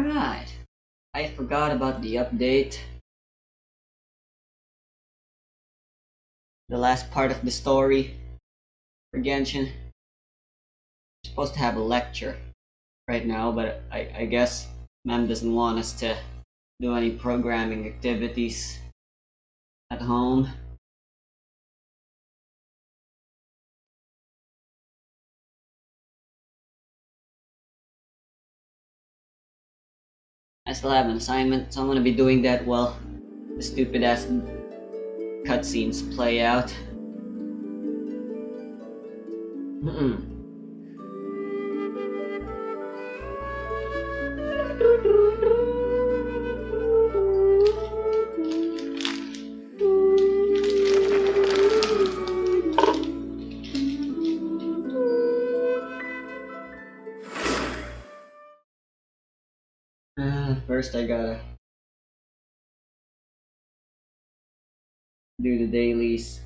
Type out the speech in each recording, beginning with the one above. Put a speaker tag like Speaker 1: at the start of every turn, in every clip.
Speaker 1: Right. I forgot about the update. The last part of the story for Genshin. We're supposed to have a lecture right now, but I guess ma'am doesn't want us to do any programming activities at home. I still have an assignment, so I'm gonna be doing that while the stupid ass cutscenes play out. First I gotta do the dailies.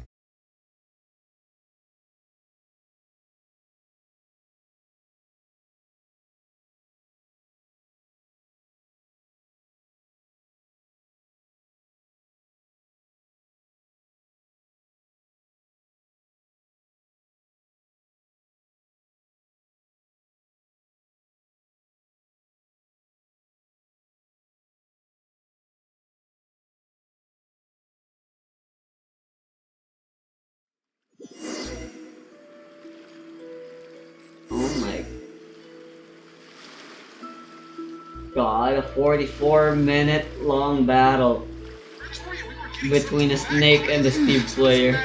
Speaker 1: Oh my god, a 44-minute long battle between a snake and a Steve player.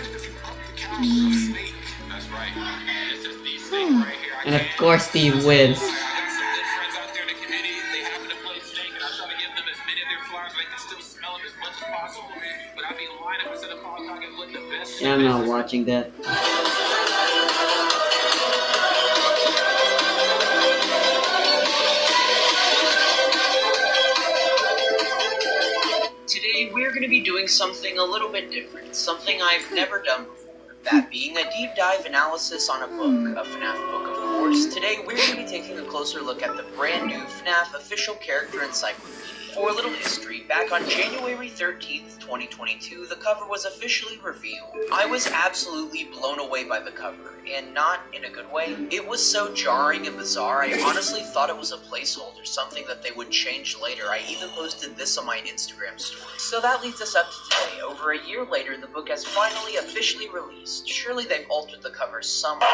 Speaker 1: And of course Steve wins. Yeah, I'm not watching that.
Speaker 2: Today we're going to be doing something a little bit different, something I've never done before, that being a deep dive analysis on a book, a FNAF book of course. Today we're going to be taking a closer look at the brand new FNAF official character encyclopedia. For a little history, back on January 13th, 2022, the cover was officially revealed. I was absolutely blown away by the cover, and not in a good way. It was so jarring and bizarre, I honestly thought it was a placeholder, something that they would change later. I even posted this on my Instagram story. So that leads us up to today. Over a year later, the book has finally officially released. Surely they've altered the cover somehow.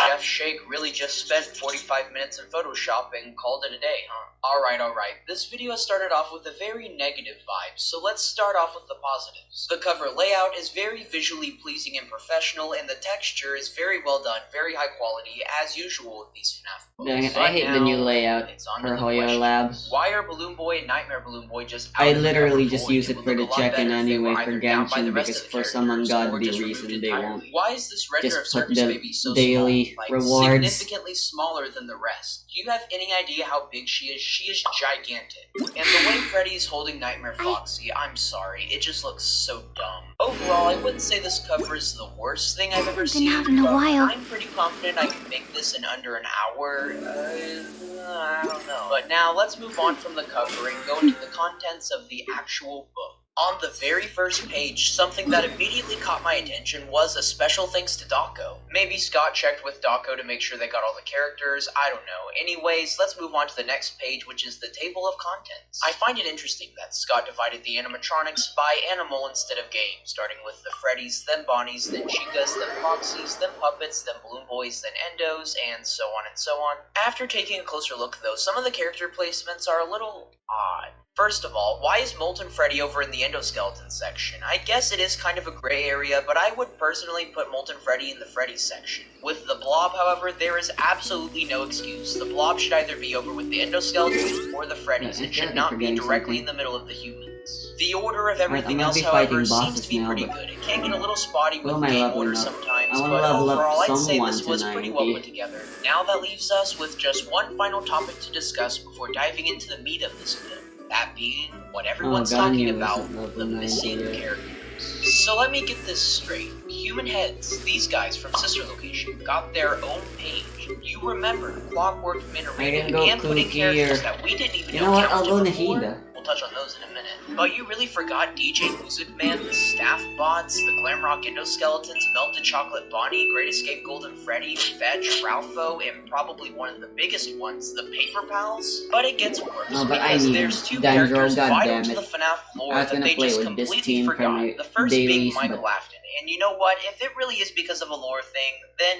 Speaker 2: Jeff Shake really just spent 45 minutes in Photoshop and called it a day, huh? Alright. This video started off with a very negative vibe, so let's start off with the positives. The cover layout is very visually pleasing and professional, and the texture is very well done, very high quality, as usual with these FNAF books.
Speaker 1: Dang it, I hate the new layout for Hoya Labs.
Speaker 2: Why are Balloon Boy and Nightmare Balloon Boy just
Speaker 1: I literally just use it for the check-in anyway for Genshin because for some ungodly reason they won't
Speaker 2: Why is this render of
Speaker 1: just put
Speaker 2: Circus
Speaker 1: the
Speaker 2: Baby so
Speaker 1: daily
Speaker 2: small, like
Speaker 1: rewards.
Speaker 2: significantly smaller than the rest? Do you have any idea how big she is? She is gigantic. And the way Freddy's holding Nightmare Foxy, I'm sorry, it just looks so dumb. Overall, I wouldn't say this cover is the worst thing I've ever seen.
Speaker 3: Been out in a while.
Speaker 2: I'm pretty confident I can make this in under an hour. I don't know. But now let's move on from the cover and go into the contents of the actual book. On the very first page, something that immediately caught my attention was a special thanks to Dawko. Maybe Scott checked with Dawko to make sure they got all the characters, I don't know. Anyways, let's move on to the next page, which is the table of contents. I find it interesting that Scott divided the animatronics by animal instead of game, starting with the Freddys, then Bonnies, then Chicas, then Foxies, then Puppets, then Balloon Boys, then Endos, and so on and so on. After taking a closer look though, some of the character placements are a little odd. First of all, why is Molten Freddy over in the endoskeleton section? I guess it is kind of a gray area, but I would personally put Molten Freddy in the Freddy section. With the Blob, however, there is absolutely no excuse. The Blob should either be over with the endoskeletons or the Freddys. It should not be directly in the middle of the humans. The order of everything else, however, seems to be pretty good. It can get a little spotty with game order sometimes, but overall, I'd say this was pretty well put together. Now that leaves us with just one final topic to discuss before diving into the meat of this video. That being what everyone's talking about, the missing characters. So let me get this straight. Human Heads, these guys from Sister Location, got their own page. You remember Clockwork Minarino and putting characters that we didn't even know
Speaker 1: I'll go
Speaker 2: counted before?
Speaker 1: Nahida.
Speaker 2: We'll touch on those in a minute. But you really forgot DJ Music Man, the Staff Bots, the Glamrock Endoskeletons, Melted Chocolate Bonnie, Great Escape Golden Freddy, Fetch, Ralpho, and probably one of the biggest ones, the Paper Pals. But it gets worse, because there's two characters vital to the FNAF lore that they just completely forgot. The first being Michael Afton. And you know what? If it really is because of a lore thing, then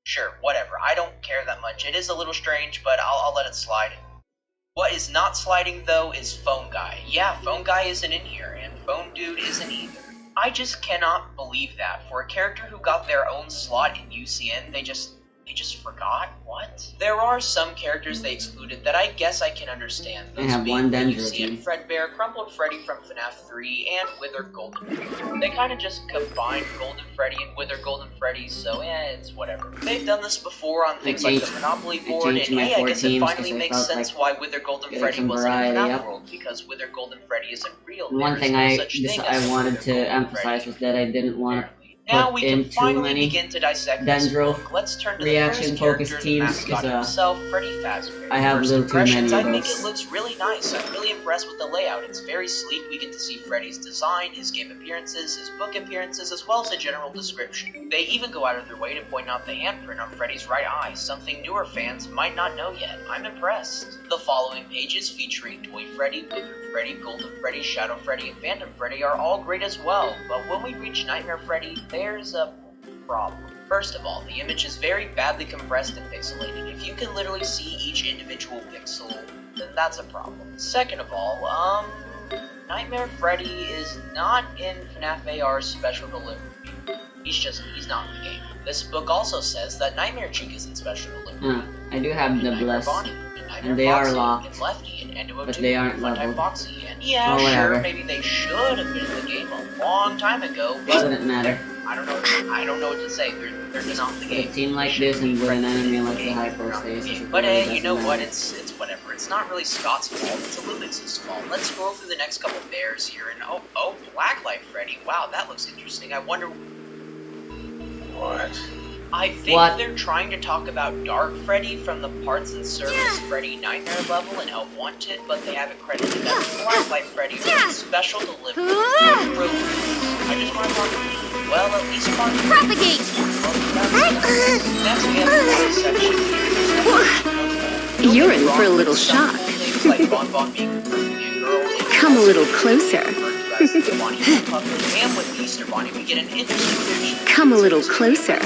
Speaker 2: sure, whatever. I don't care that much. It is a little strange, but I'll let it slide. What is not sliding, though, is Phone Guy. Yeah, Phone Guy isn't in here, and Phone Dude isn't either. I just cannot believe that. For a character who got their own slot in UCN, they just forgot? What? There are some characters they excluded that I guess I can understand. Those
Speaker 1: have
Speaker 2: being
Speaker 1: one
Speaker 2: the
Speaker 1: Dendro
Speaker 2: UCN Fredbear, Crumpled Freddy from FNAF 3, and Wither Golden Freddy. They kind of just combined Golden Freddy and Wither Golden Freddy, so it's whatever. They've done this before on things like the Monopoly board, and hey, I guess it finally makes sense why Wither Golden Freddy wasn't in FNAF World, because Wither Golden Freddy isn't real.
Speaker 1: One thing I wanted to emphasize was that I didn't want to
Speaker 2: now we can finally begin to dissect this
Speaker 1: Dendro
Speaker 2: book. Let's turn to
Speaker 1: reaction
Speaker 2: the first
Speaker 1: focus
Speaker 2: character, the
Speaker 1: teams,
Speaker 2: mascot himself, Freddy Fazbear.
Speaker 1: I have a
Speaker 2: First
Speaker 1: little too many
Speaker 2: impressions,
Speaker 1: of
Speaker 2: I think
Speaker 1: those.
Speaker 2: it looks really nice. I'm really impressed with the layout. It's very sleek. We get to see Freddy's design, his game appearances, his book appearances, as well as a general description. They even go out of their way to point out the handprint on Freddy's right eye, something newer fans might not know yet. I'm impressed. The following pages featuring Toy Freddy, Wither Freddy, Golden Freddy, Shadow Freddy, and Phantom Freddy are all great as well, but when we reach Nightmare Freddy, there's a problem. First of all, the image is very badly compressed and pixelated. If you can literally see each individual pixel, then that's a problem. Second of all, Nightmare Freddy is not in FNAF AR's special delivery. He's not in the game. This book also says that Nightmare Chica is in special delivery.
Speaker 1: I do have the
Speaker 2: Nightmare
Speaker 1: Bless,
Speaker 2: Bonnie,
Speaker 1: and they are locked,
Speaker 2: and Lefty, and Endo
Speaker 1: but
Speaker 2: 2,
Speaker 1: they aren't
Speaker 2: Funtime
Speaker 1: leveled.
Speaker 2: Foxy, and yeah,
Speaker 1: Oh,
Speaker 2: sure,
Speaker 1: whatever.
Speaker 2: maybe they should have been in the game a long time ago, but
Speaker 1: Doesn't matter.
Speaker 2: I don't know what to say. They're just not in the
Speaker 1: With a
Speaker 2: game.
Speaker 1: team like this and with an enemy like the Hypostasis,
Speaker 2: But you know what? It's whatever. It's not really Scott's fault. It's Illumix's fault. Let's scroll through the next couple bears here, and oh, Blacklight Freddy. Wow, that looks interesting. I wonder.
Speaker 3: What?
Speaker 2: I think they're trying to talk about Dark Freddy from the Parts and Service Freddy Nightmare level in Help Wanted, but they haven't credited that as Blacklight Freddy with special delivery. I just want to talk about, well, at least
Speaker 4: Propagate!
Speaker 2: Next we have the section here.
Speaker 4: You're in for a little shock.
Speaker 2: Things like Bon Bon being a girl.
Speaker 4: Come a little closer.
Speaker 2: And with Easter Bonnie, we get an interesting version.
Speaker 4: Come a little closer.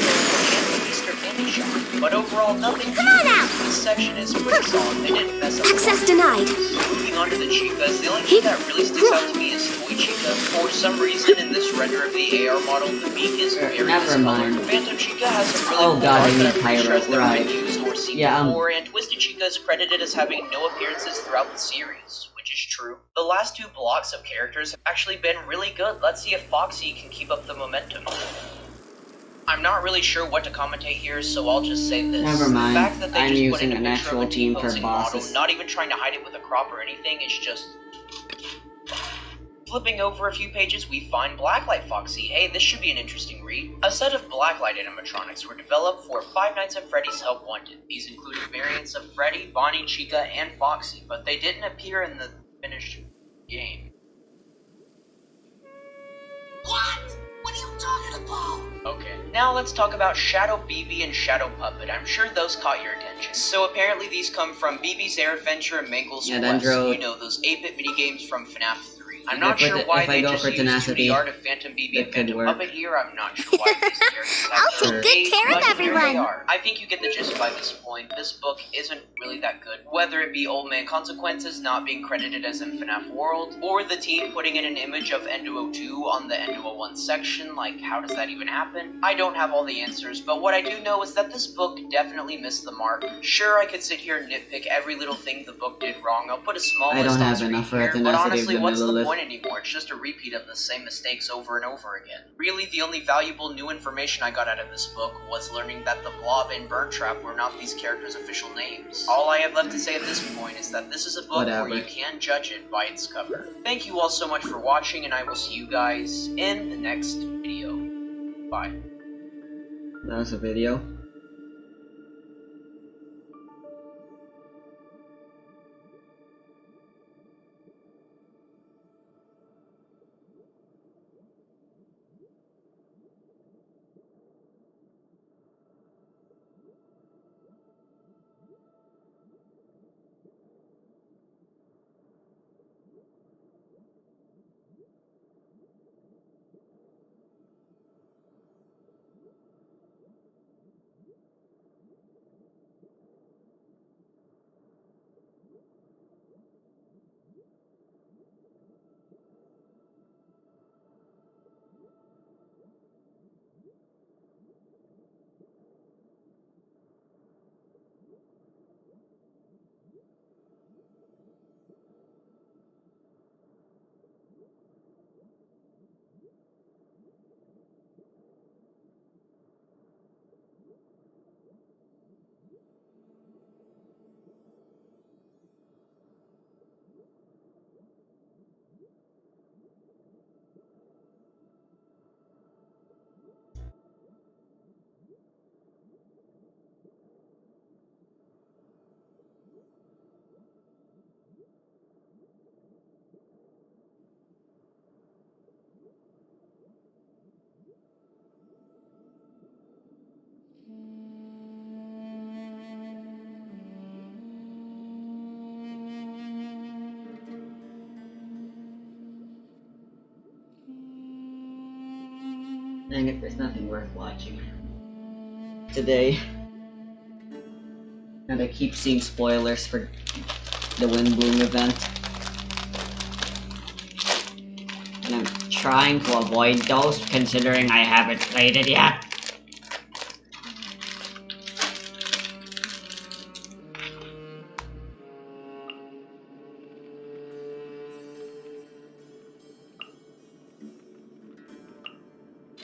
Speaker 2: But overall, nothing.
Speaker 4: Come on out!
Speaker 2: This section is pretty solid. They didn't mess up.
Speaker 4: Access denied.
Speaker 2: Moving on to the Chicas, the only thing that really sticks out to me is Toy Chica. For some reason, in this render of the AR model, the beak is very
Speaker 1: Never
Speaker 2: discolored.
Speaker 1: mind.
Speaker 2: Phantom Chica has some really
Speaker 1: Oh
Speaker 2: cool
Speaker 1: god,
Speaker 2: art
Speaker 1: I need
Speaker 2: that I'm pretty sure
Speaker 1: Pyro,
Speaker 2: has never
Speaker 1: right.
Speaker 2: been used or seen
Speaker 1: Yeah,
Speaker 2: before, and Twisted Chica is credited as having no appearances throughout the series, which is true. The last two blocks of characters have actually been really good. Let's see if Foxy can keep up the momentum. I'm not really sure what to commentate here, so I'll just say this.
Speaker 1: Never mind.
Speaker 2: The fact that they
Speaker 1: I'm
Speaker 2: just
Speaker 1: using
Speaker 2: put in a
Speaker 1: an
Speaker 2: picture of
Speaker 1: actual
Speaker 2: a
Speaker 1: team for
Speaker 2: T-posing
Speaker 1: bosses.
Speaker 2: model, not even trying to hide it with a crop or anything, is just... Flipping over a few pages, we find Blacklight Foxy. Hey, this should be an interesting read. A set of Blacklight animatronics were developed for Five Nights at Freddy's Help Wanted. These included variants of Freddy, Bonnie, Chica, and Foxy, but they didn't appear in the finished game.
Speaker 5: What? What are you talking about?
Speaker 2: Okay, now let's talk about Shadow BB and Shadow Puppet. I'm sure those caught your attention. So apparently these come from BB's Air Adventure and Mangle's
Speaker 1: Yeah,
Speaker 2: Quest.
Speaker 1: Dendro-
Speaker 2: You know, those 8-bit minigames from FNAF 3. I'm
Speaker 1: If
Speaker 2: not
Speaker 1: I
Speaker 2: sure
Speaker 1: put-
Speaker 2: why
Speaker 1: if I
Speaker 2: they
Speaker 1: go
Speaker 2: just
Speaker 1: for
Speaker 2: used
Speaker 1: Tenacity,
Speaker 2: 2D art of Phantom BB
Speaker 1: it
Speaker 2: and
Speaker 1: could
Speaker 2: Phantom
Speaker 1: work.
Speaker 2: Puppet here. I'm not sure why these characters have
Speaker 4: I'll
Speaker 2: no
Speaker 4: take good
Speaker 2: face,
Speaker 4: care of
Speaker 2: but here
Speaker 4: everyone.
Speaker 2: they are. I think you get the gist by this point. This book isn't really that good. Whether it be Old Man Consequences not being credited as in FNAF World, or the team putting in an image of Endo 2 on the Endo 1 section, like how does that even happen? I don't have all the answers, but what I do know is that this book definitely missed the mark. Sure, I could sit here and nitpick every little thing the book did wrong. I'll put a small
Speaker 1: I
Speaker 2: list
Speaker 1: don't
Speaker 2: on
Speaker 1: have
Speaker 2: screen
Speaker 1: enough for a
Speaker 2: here, but
Speaker 1: Tenacity
Speaker 2: honestly,
Speaker 1: of
Speaker 2: what's the
Speaker 1: Lilith.
Speaker 2: point anymore? It's just a repeat of the same mistakes over and over again. Really, the only valuable new information I got out of this book was learning that the Blob and Burn Trap were not these characters' official names. All I have left to say at this point is that this is a book
Speaker 1: Whatever.
Speaker 2: where you can judge it by its cover. Thank you all so much for watching, and I will see you guys in the next video. Bye.
Speaker 1: That was a video. Dang it, there's nothing worth watching today. And I keep seeing spoilers for the Windbloom event. And I'm trying to avoid those, considering I haven't played it yet.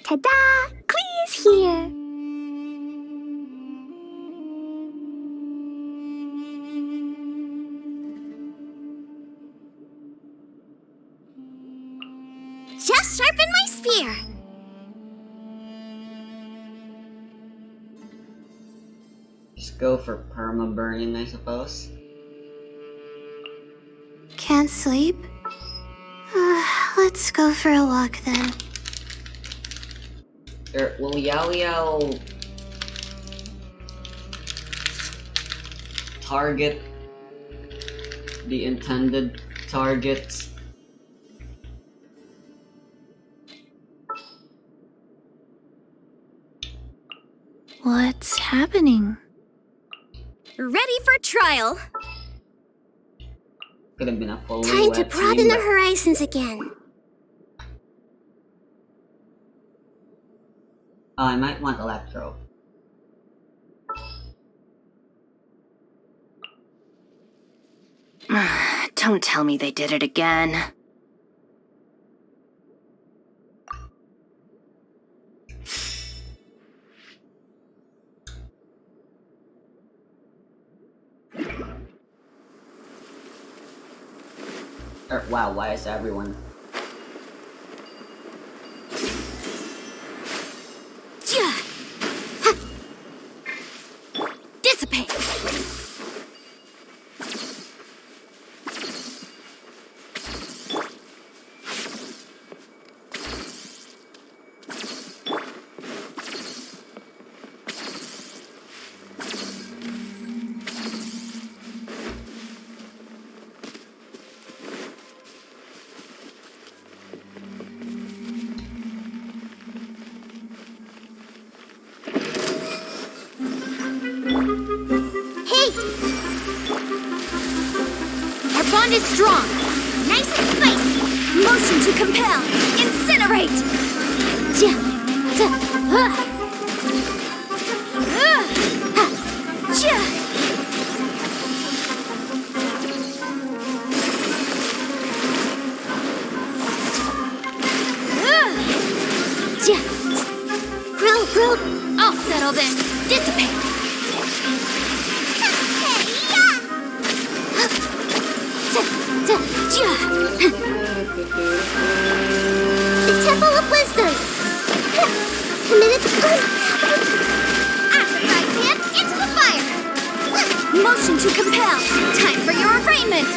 Speaker 4: Ta-da! Clee's here! Just sharpen my spear!
Speaker 1: Just go for perma-burning, I suppose.
Speaker 4: Can't sleep? Let's go for a walk then.
Speaker 1: Will Yao Yao target the intended targets?
Speaker 4: What's happening? Ready for trial!
Speaker 1: Could have been a fully
Speaker 4: Time to
Speaker 1: wet
Speaker 4: broaden
Speaker 1: scene,
Speaker 4: the
Speaker 1: but
Speaker 4: horizons again.
Speaker 1: I might want Electro.
Speaker 4: Don't tell me they did it again.
Speaker 1: Wow, why is everyone...
Speaker 4: Dissipate! Bond is strong. Nice and spicy. Motion to compel. Incinerate. Grill. I'll settle this. Dissipate. The Temple of Wisdom! Motion to compel. Time for your arraignment.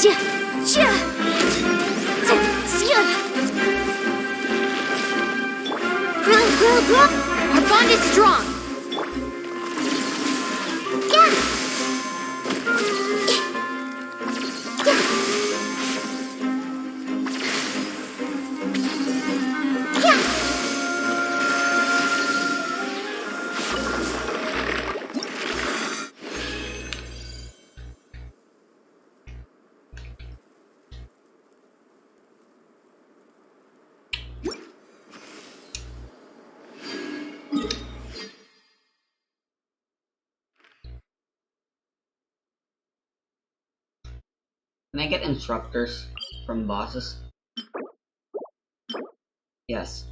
Speaker 4: Ja, ja. Ja. Our bond is strong. Yeah.
Speaker 1: Can I get instructors from bosses? Yes.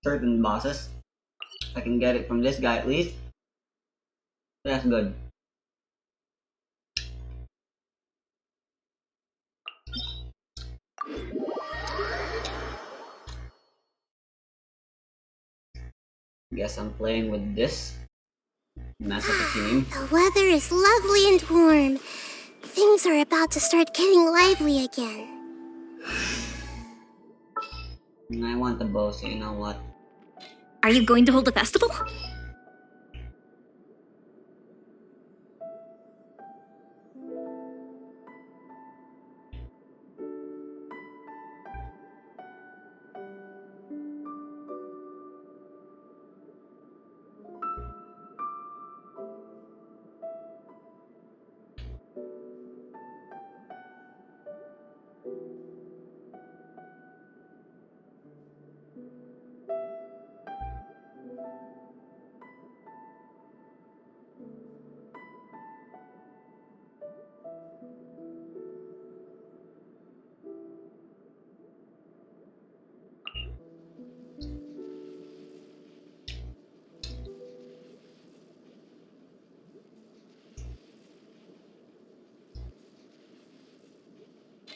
Speaker 1: Certain bosses. I can get it from this guy at least. That's good. Guess I'm playing with this mess of a team.
Speaker 4: The weather is lovely and warm. Things are about to start getting lively again.
Speaker 1: I want the bow, so you know what?
Speaker 6: Are you going to hold a festival?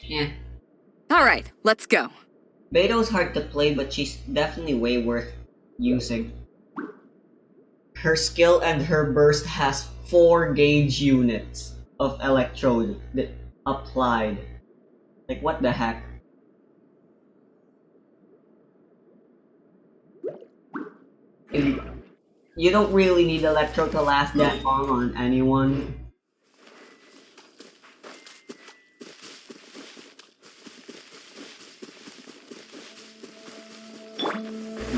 Speaker 1: Yeah.
Speaker 6: Alright, let's go.
Speaker 1: Beto's hard to play, but she's definitely way worth using. Her skill and her burst has 4 gauge units of electrode that applied. Like, what the heck? You don't really need electro to last that long on anyone.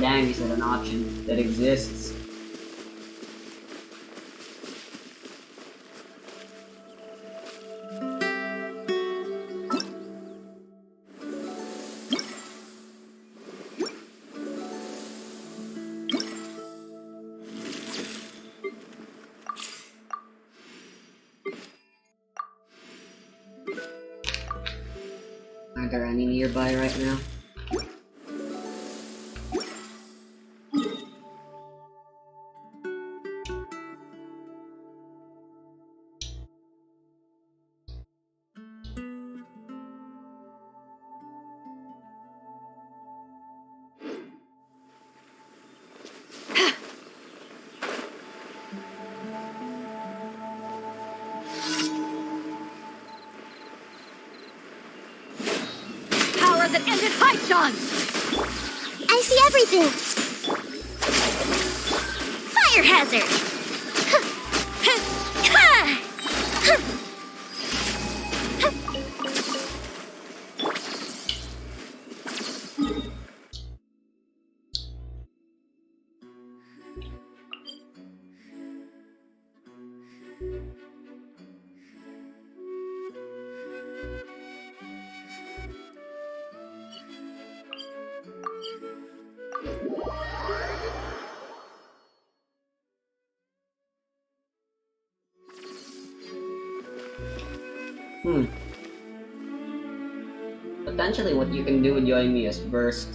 Speaker 1: Dang, is it an option that exists? Are there any nearby right now?
Speaker 6: Power that ended Haichan!
Speaker 4: I see everything. Fire hazard.
Speaker 1: Potentially what you can do with Yoimiya's burst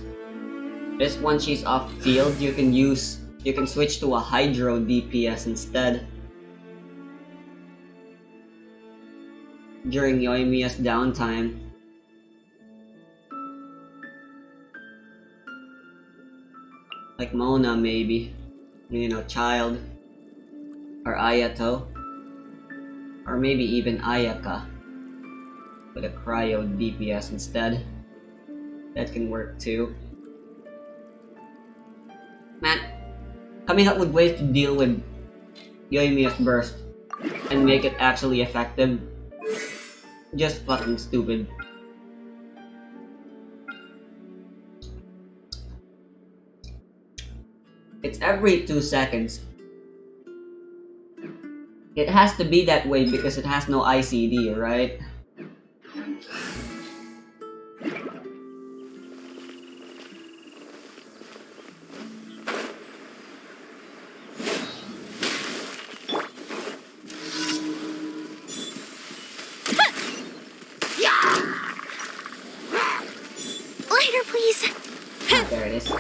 Speaker 1: is once she's off field, you can switch to a Hydro DPS instead. During Yoimiya's downtime. Like Mona, maybe. You know, Child. Or Ayato. Or maybe even Ayaka. With a cryo DPS instead. That can work too. Man, coming up with ways to deal with Yoimiya's burst and make it actually effective. Just fucking stupid. It's every 2 seconds. It has to be that way because it has no ICD, right?
Speaker 4: Lighter, please.
Speaker 1: There it is.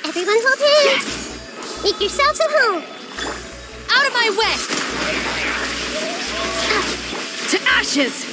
Speaker 4: Everyone hold hands. Make yourselves at home.
Speaker 6: Out of my way! To ashes!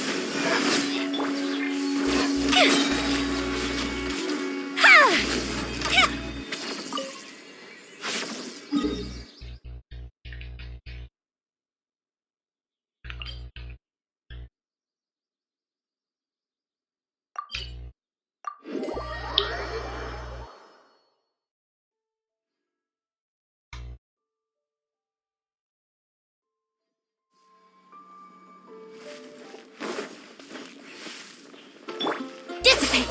Speaker 4: Dissipate.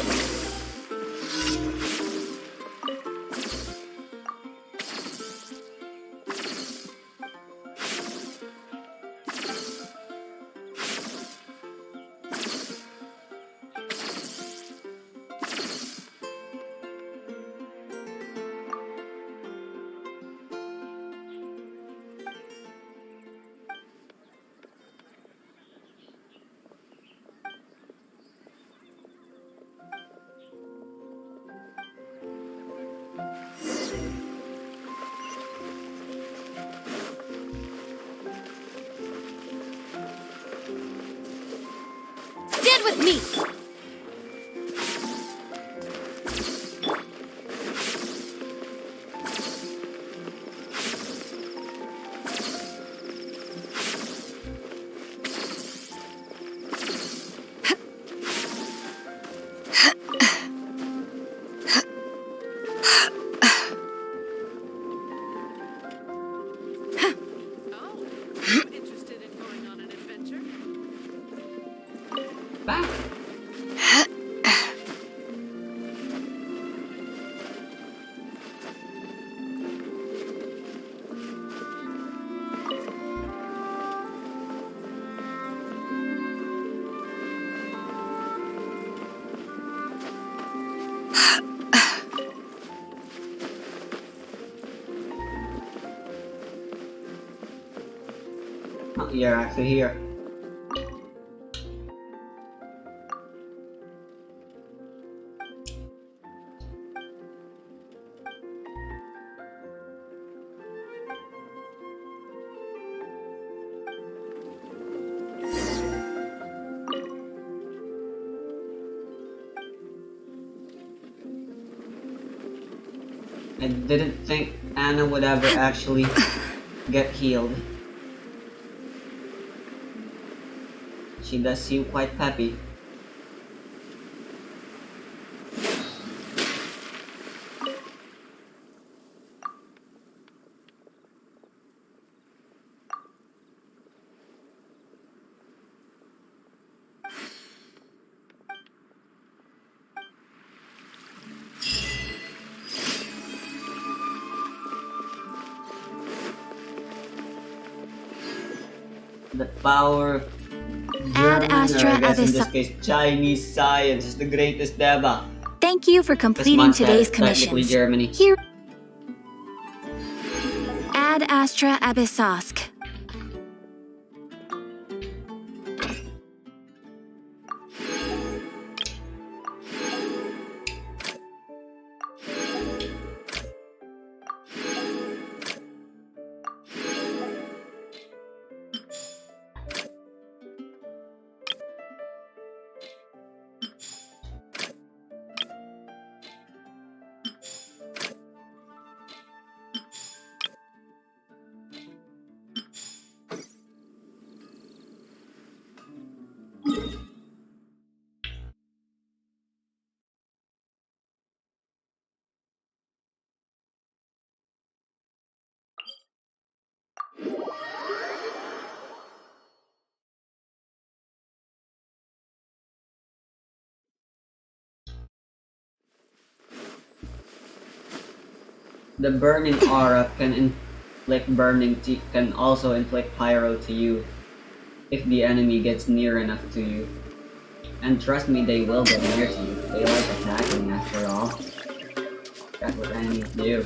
Speaker 6: Stand with me!
Speaker 7: Interested in going on an adventure?
Speaker 1: Back. Oh, you're actually here. I didn't think Anna would ever actually get healed. She does seem quite peppy. The power of
Speaker 4: Ad
Speaker 1: German,
Speaker 4: Astra
Speaker 1: or I guess in this
Speaker 4: Abyssa-
Speaker 1: case Chinese science is the greatest ever.
Speaker 4: Thank you for
Speaker 1: This
Speaker 4: completing
Speaker 1: month's
Speaker 4: today's
Speaker 1: technically
Speaker 4: commissions.
Speaker 1: Germany.
Speaker 4: Here. Ad Astra Abyssosque.
Speaker 1: The burning aura can can also inflict pyro to you if the enemy gets near enough to you. And trust me, they will get near to you. They like attacking after all. That's what enemies do.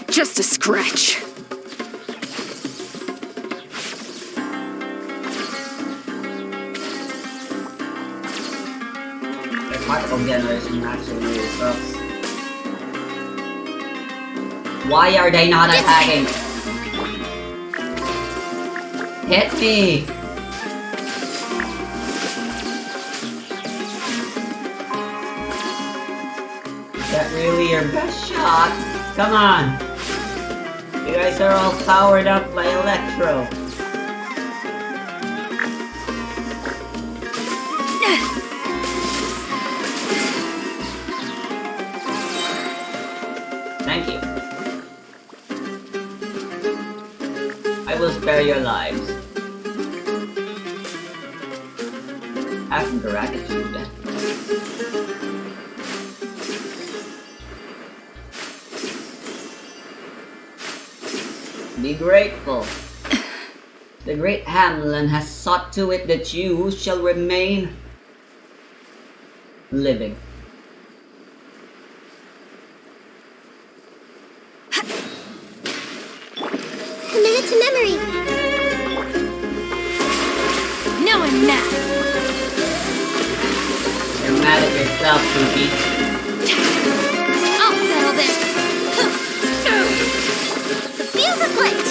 Speaker 6: Just a scratch.
Speaker 1: The particle generation actually really sucks. Why are they not attacking? Hit me! Is that really your best shot? Come on! You guys are all powered up by Electro. Thank you. I will spare your lives. Have gratitude. Be grateful. The great Hamlin has sought to it that you shall remain living.
Speaker 4: Commit it to memory.
Speaker 6: Now I'm mad.
Speaker 1: You're mad at yourself, Pookie.
Speaker 4: I'll settle this. The fuse is lit.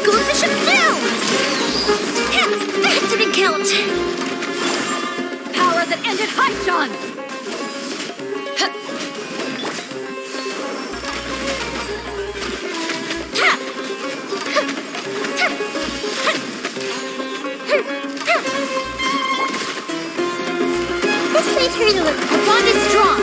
Speaker 4: Go Bishop down. That didn't count.
Speaker 6: Power that ended Haishan.
Speaker 4: This may turn the bond is strong.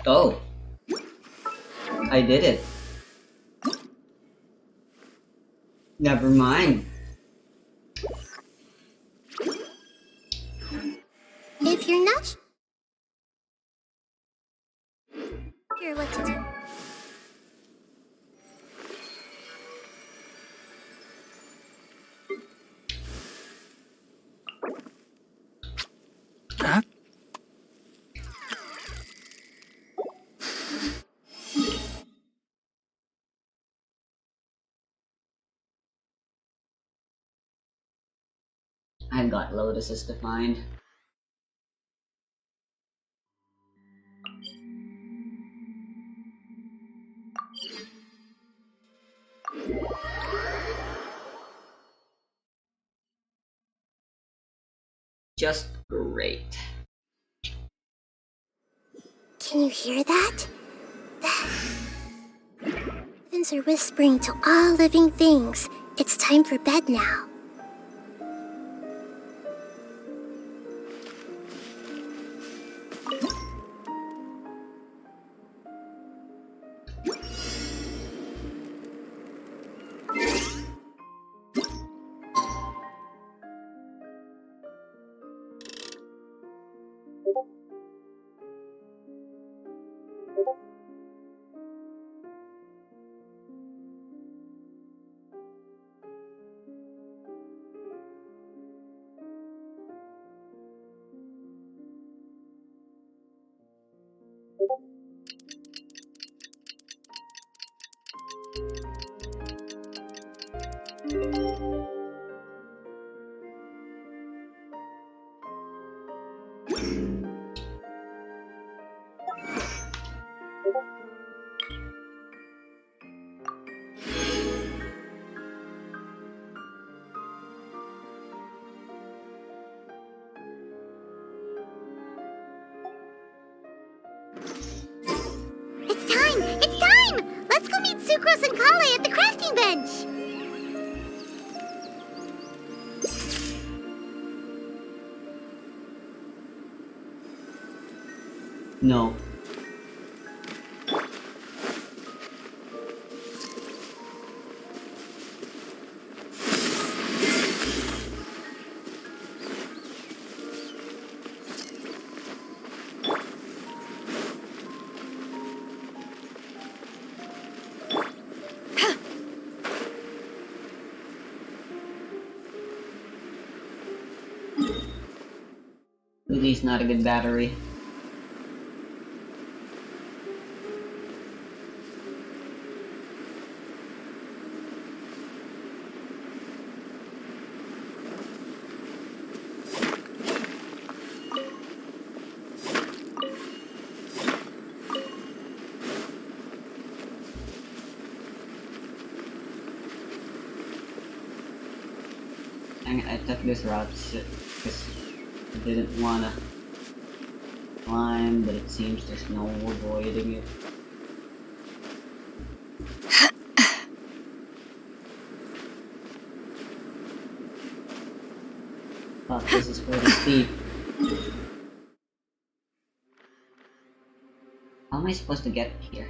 Speaker 1: Oh, I did it. Never mind.
Speaker 4: If you're not sure what to do.
Speaker 3: Huh?
Speaker 1: I've got lotuses to find. Just great.
Speaker 4: Can you hear that? Heavens are whispering to all living things. It's time for bed now. It's time! It's time! Let's go meet Sucrose and Kale at the crafting bench!
Speaker 1: No. Luigi's not a good battery. I took this route because I didn't wanna climb, but it seems there's no avoiding it. Fuck, this is pretty steep. How am I supposed to get here?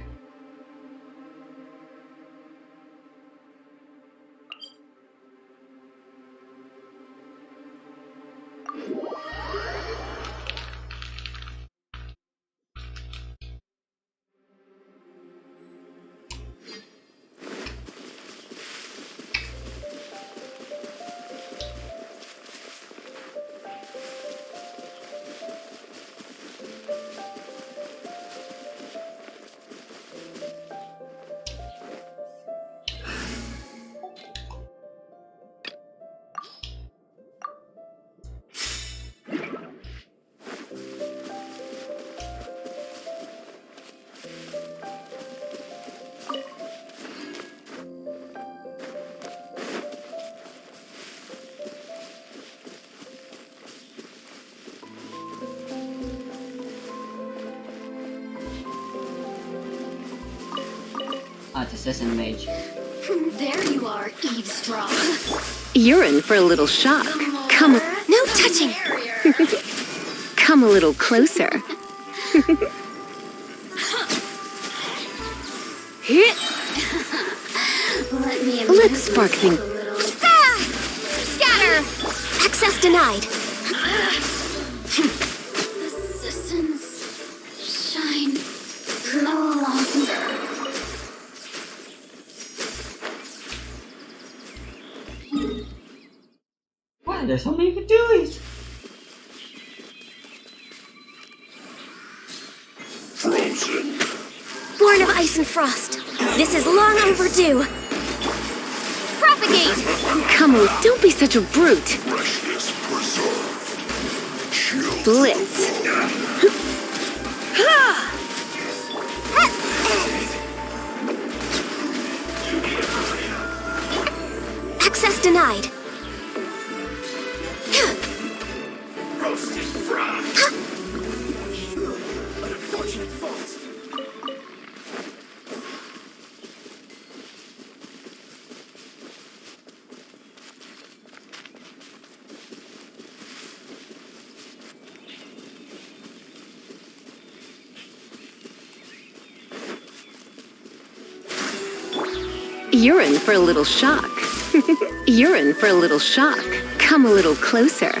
Speaker 1: Ah, it's Assassin Mage.
Speaker 6: There you are, eavesdrop.
Speaker 8: You're in for a little shock. Come,
Speaker 4: No touching!
Speaker 8: come a little closer.
Speaker 6: Let me
Speaker 8: Let's spark things.
Speaker 4: Scatter! Access denied.
Speaker 6: The citizens shine no longer.
Speaker 1: Wow, there's so many Fatouis!
Speaker 3: Frozen.
Speaker 4: Born of ice and frost. This is long overdue. Propagate!
Speaker 8: Come on, don't be such a brute.
Speaker 3: Freshness preserved. Chill.
Speaker 8: Blitz.
Speaker 4: Access denied.
Speaker 3: Roasted frog. An unfortunate fault.
Speaker 8: You're in for a little shock. You're in for a little shock. Come a little closer.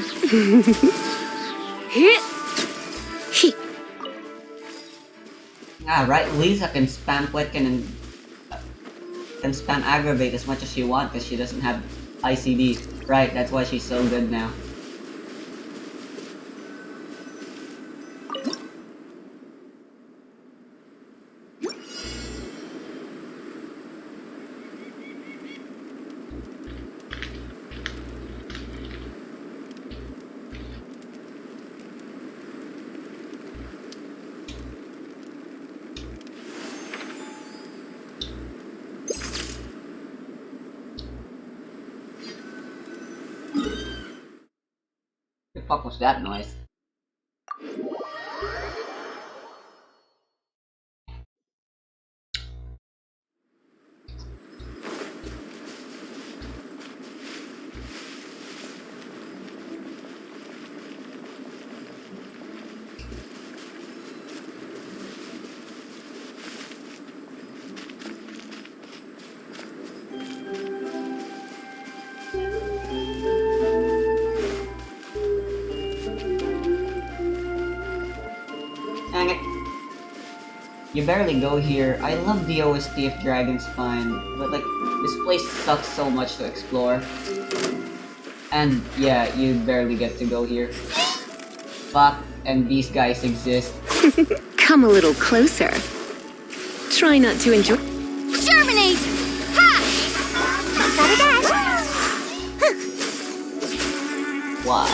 Speaker 1: Ah, right. Lisa can spam Wetkin and can spam aggravate as much as she wants because she doesn't have ICD. Right, that's why she's so good now. The fuck was that noise? Dang it. You barely go here. I love the OST of Dragon Spine, but like, this place sucks so much to explore. And yeah, you barely get to go here. Fuck, and these guys exist.
Speaker 8: Come a little closer. Try not to enjoy.
Speaker 4: Germinate! Ha! Got a dash.
Speaker 1: Why?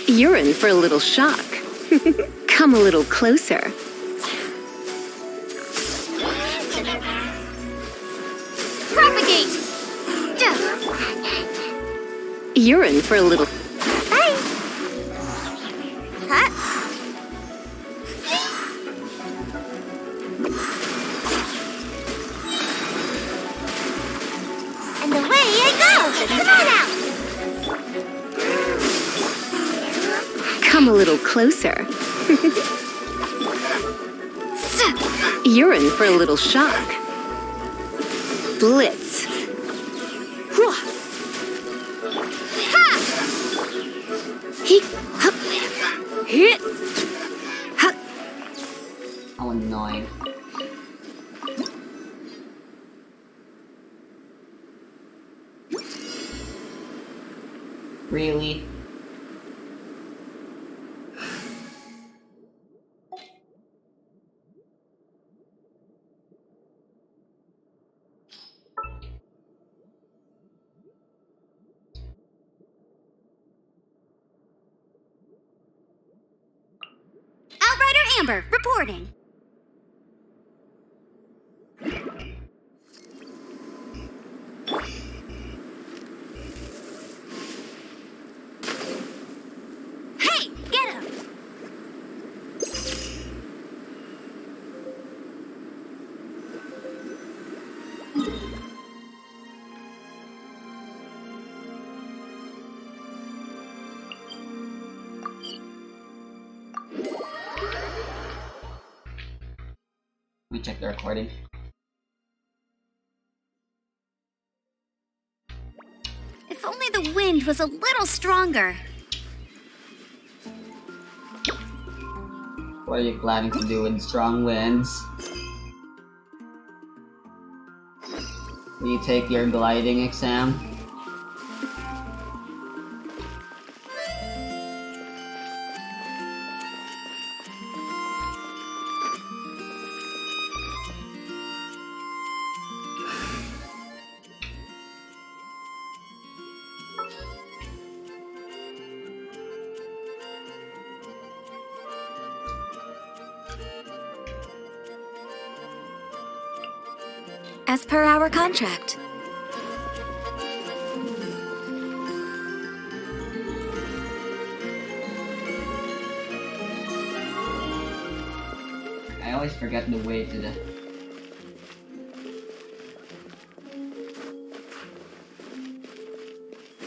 Speaker 8: You're in for a little shock. Come a little closer.
Speaker 4: Propagate! Duh.
Speaker 8: You're in for a little.
Speaker 4: Bye! Huh? And away I go! Come on out!
Speaker 8: Come a little closer. You're in for a little shock. Blitz.
Speaker 4: Ha!
Speaker 8: He. Hup. Hit. Hup.
Speaker 1: How annoying. Really?
Speaker 4: Outrider Amber, reporting. Hey, get him!
Speaker 1: Let me check the recording.
Speaker 4: If only the wind was a little stronger.
Speaker 1: What are you planning to do with strong winds? Will you take your gliding exam?
Speaker 4: As per our contract.
Speaker 1: always forget the way to the...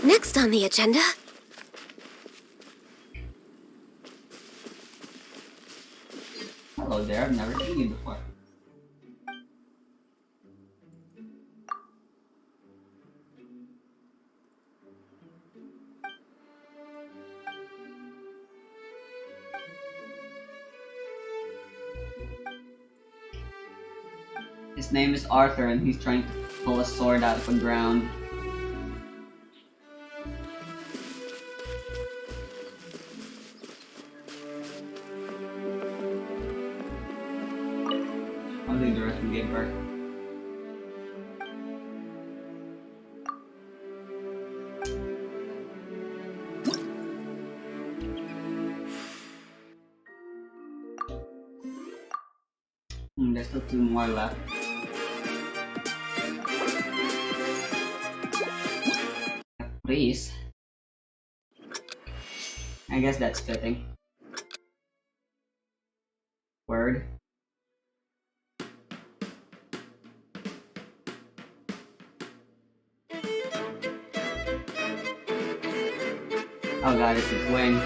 Speaker 6: Next on the agenda.
Speaker 1: Hello there, I've never seen you before. His name is Arthur and he's trying to pull a sword out of the ground. I'll leave the rest and give birth. There's still 2 more left. Please. I guess that's fitting. Word. Oh god, it's his wing.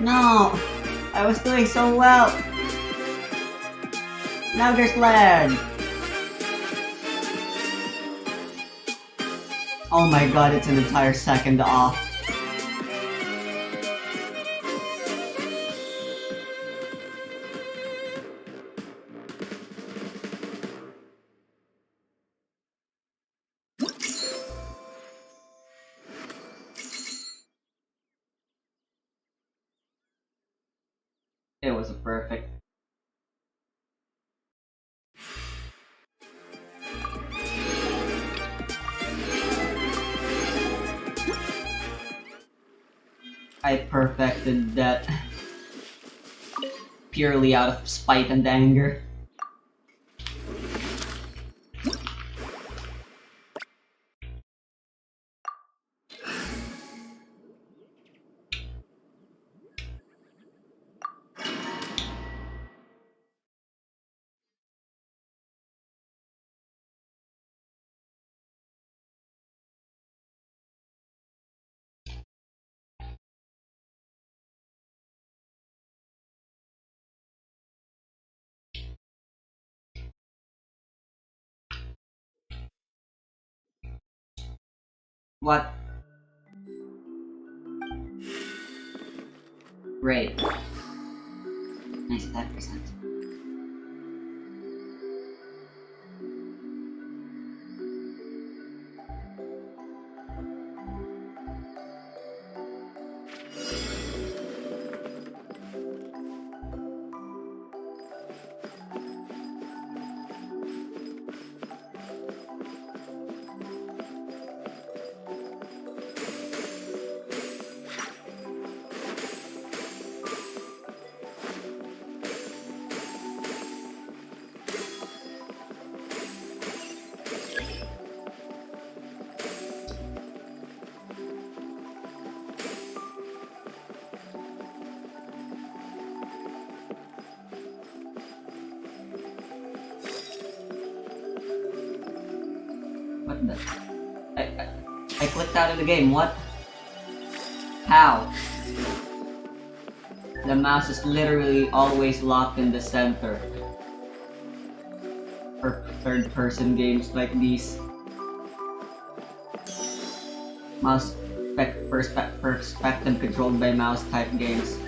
Speaker 1: No! I was doing so well! Now there's lag! Oh my god, it's an entire second off. It was a perfect. I perfected that purely out of spite and anger. What? Great. Nice 5%. What the? I clicked out of the game, what? How? The mouse is literally always locked in the center. For third-person games like these. Mouse perspective controlled by mouse type games.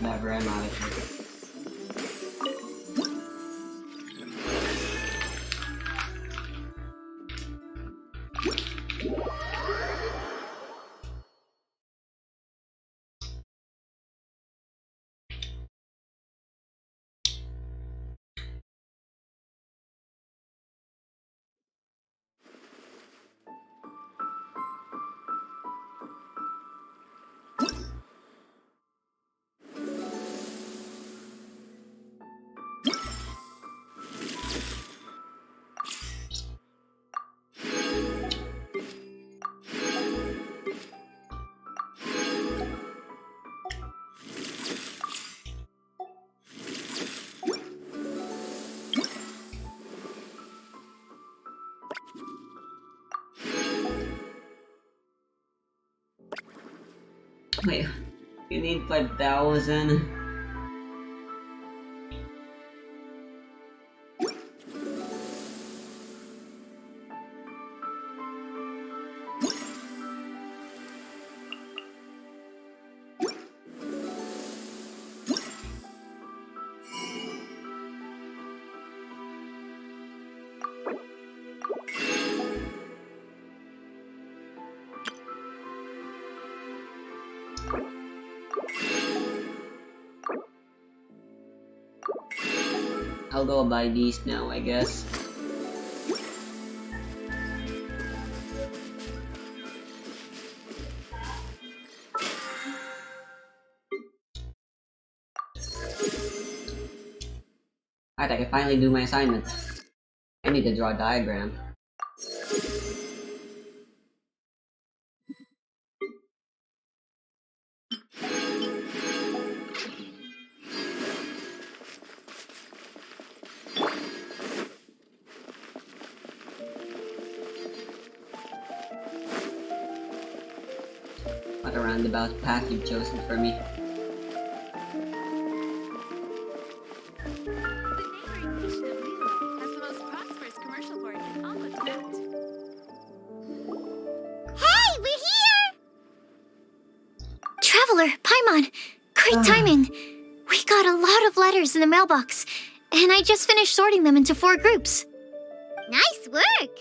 Speaker 1: Whatever, I'm out of here. Wait, you need 5,000? I'll go buy these now, I guess. Alright, I can finally do my assignment. I need to draw a diagram. What a roundabout path you've chosen for me.
Speaker 7: The neighboring nation of Lilo has the most prosperous commercial port in all of Tibet.
Speaker 4: Hey, we're here! Traveler, Paimon, great timing. We got a lot of letters in the mailbox, and I just finished sorting them into 4 groups. Nice work!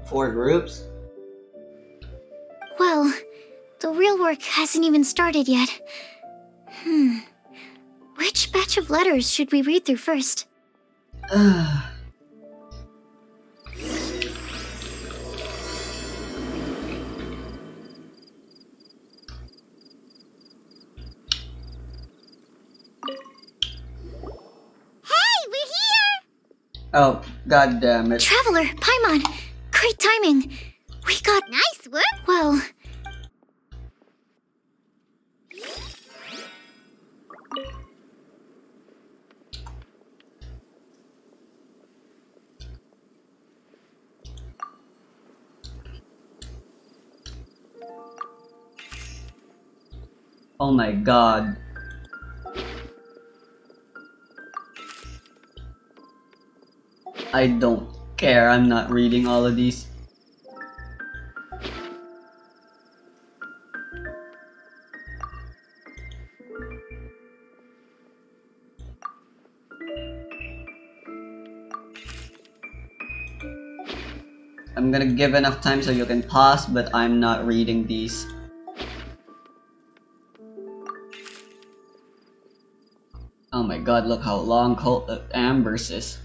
Speaker 1: 4 groups?
Speaker 4: Well, the real work hasn't even started yet. Which batch of letters should we read through first?
Speaker 1: Oh, god damn it.
Speaker 4: Traveler, Paimon, great timing. We got nice work. Well,
Speaker 1: oh my god. I don't care, I'm not reading all of these. I'm gonna give enough time so you can pause, but I'm not reading these. Oh my god, look how long Cult of Ambers is.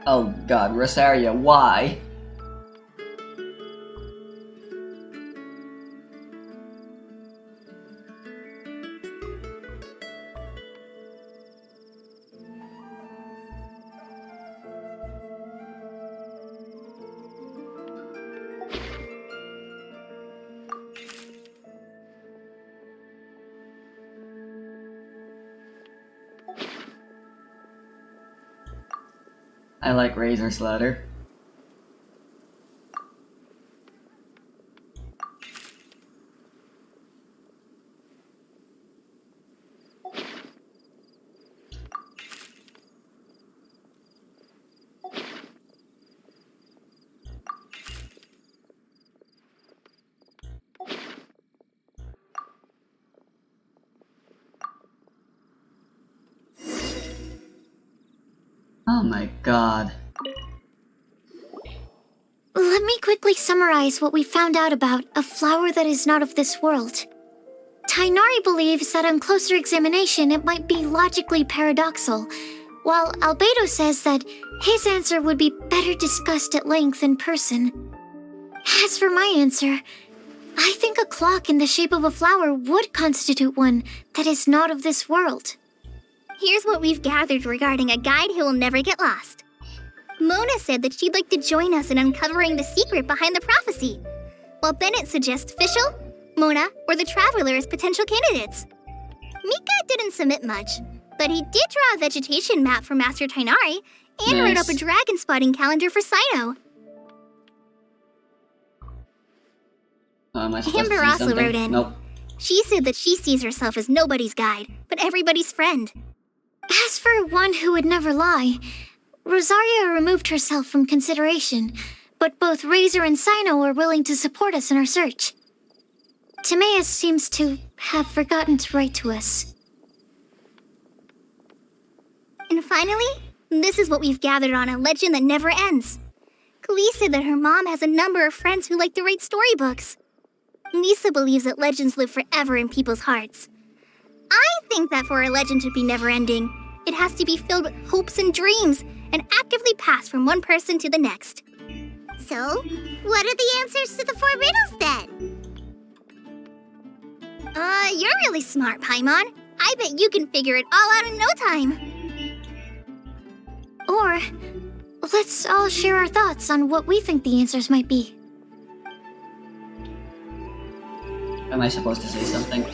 Speaker 1: Oh god, Rosaria, why? I like Razor's letter. Oh my god.
Speaker 4: Let me quickly summarize what we found out about a flower that is not of this world. Tainari believes that on closer examination it might be logically paradoxal, while Albedo says that his answer would be better discussed at length in person. As for my answer, I think a clock in the shape of a flower would constitute one that is not of this world.
Speaker 9: Here's what we've gathered regarding a guide who will never get lost. Mona said that she'd like to join us in uncovering the secret behind the prophecy, while Bennett suggests Fischl, Mona, or the Traveler as potential candidates. Mika didn't submit much, but he did draw a vegetation map for Master Tainari and wrote up a dragon spotting calendar for Saito.
Speaker 1: Am I supposed to
Speaker 9: Amber
Speaker 1: say
Speaker 9: also
Speaker 1: something?
Speaker 9: wrote in.
Speaker 1: Nope.
Speaker 9: She said that she sees herself as nobody's guide, but everybody's friend.
Speaker 4: As for one who would never lie, Rosaria removed herself from consideration, but both Razor and Sino are willing to support us in our search. Timaeus seems to have forgotten to write to us.
Speaker 9: And finally, this is what we've gathered on a legend that never ends. Klee said that her mom has a number of friends who like to write storybooks. Lisa believes that legends live forever in people's hearts. I think that for a legend to be never-ending, it has to be filled with hopes and dreams and actively passed from one person to the next.
Speaker 4: So, what are the answers to the 4 riddles then?
Speaker 9: You're really smart, Paimon. I bet you can figure it all out in no time.
Speaker 4: Or, let's all share our thoughts on what we think the answers might be.
Speaker 1: Am I supposed to say something?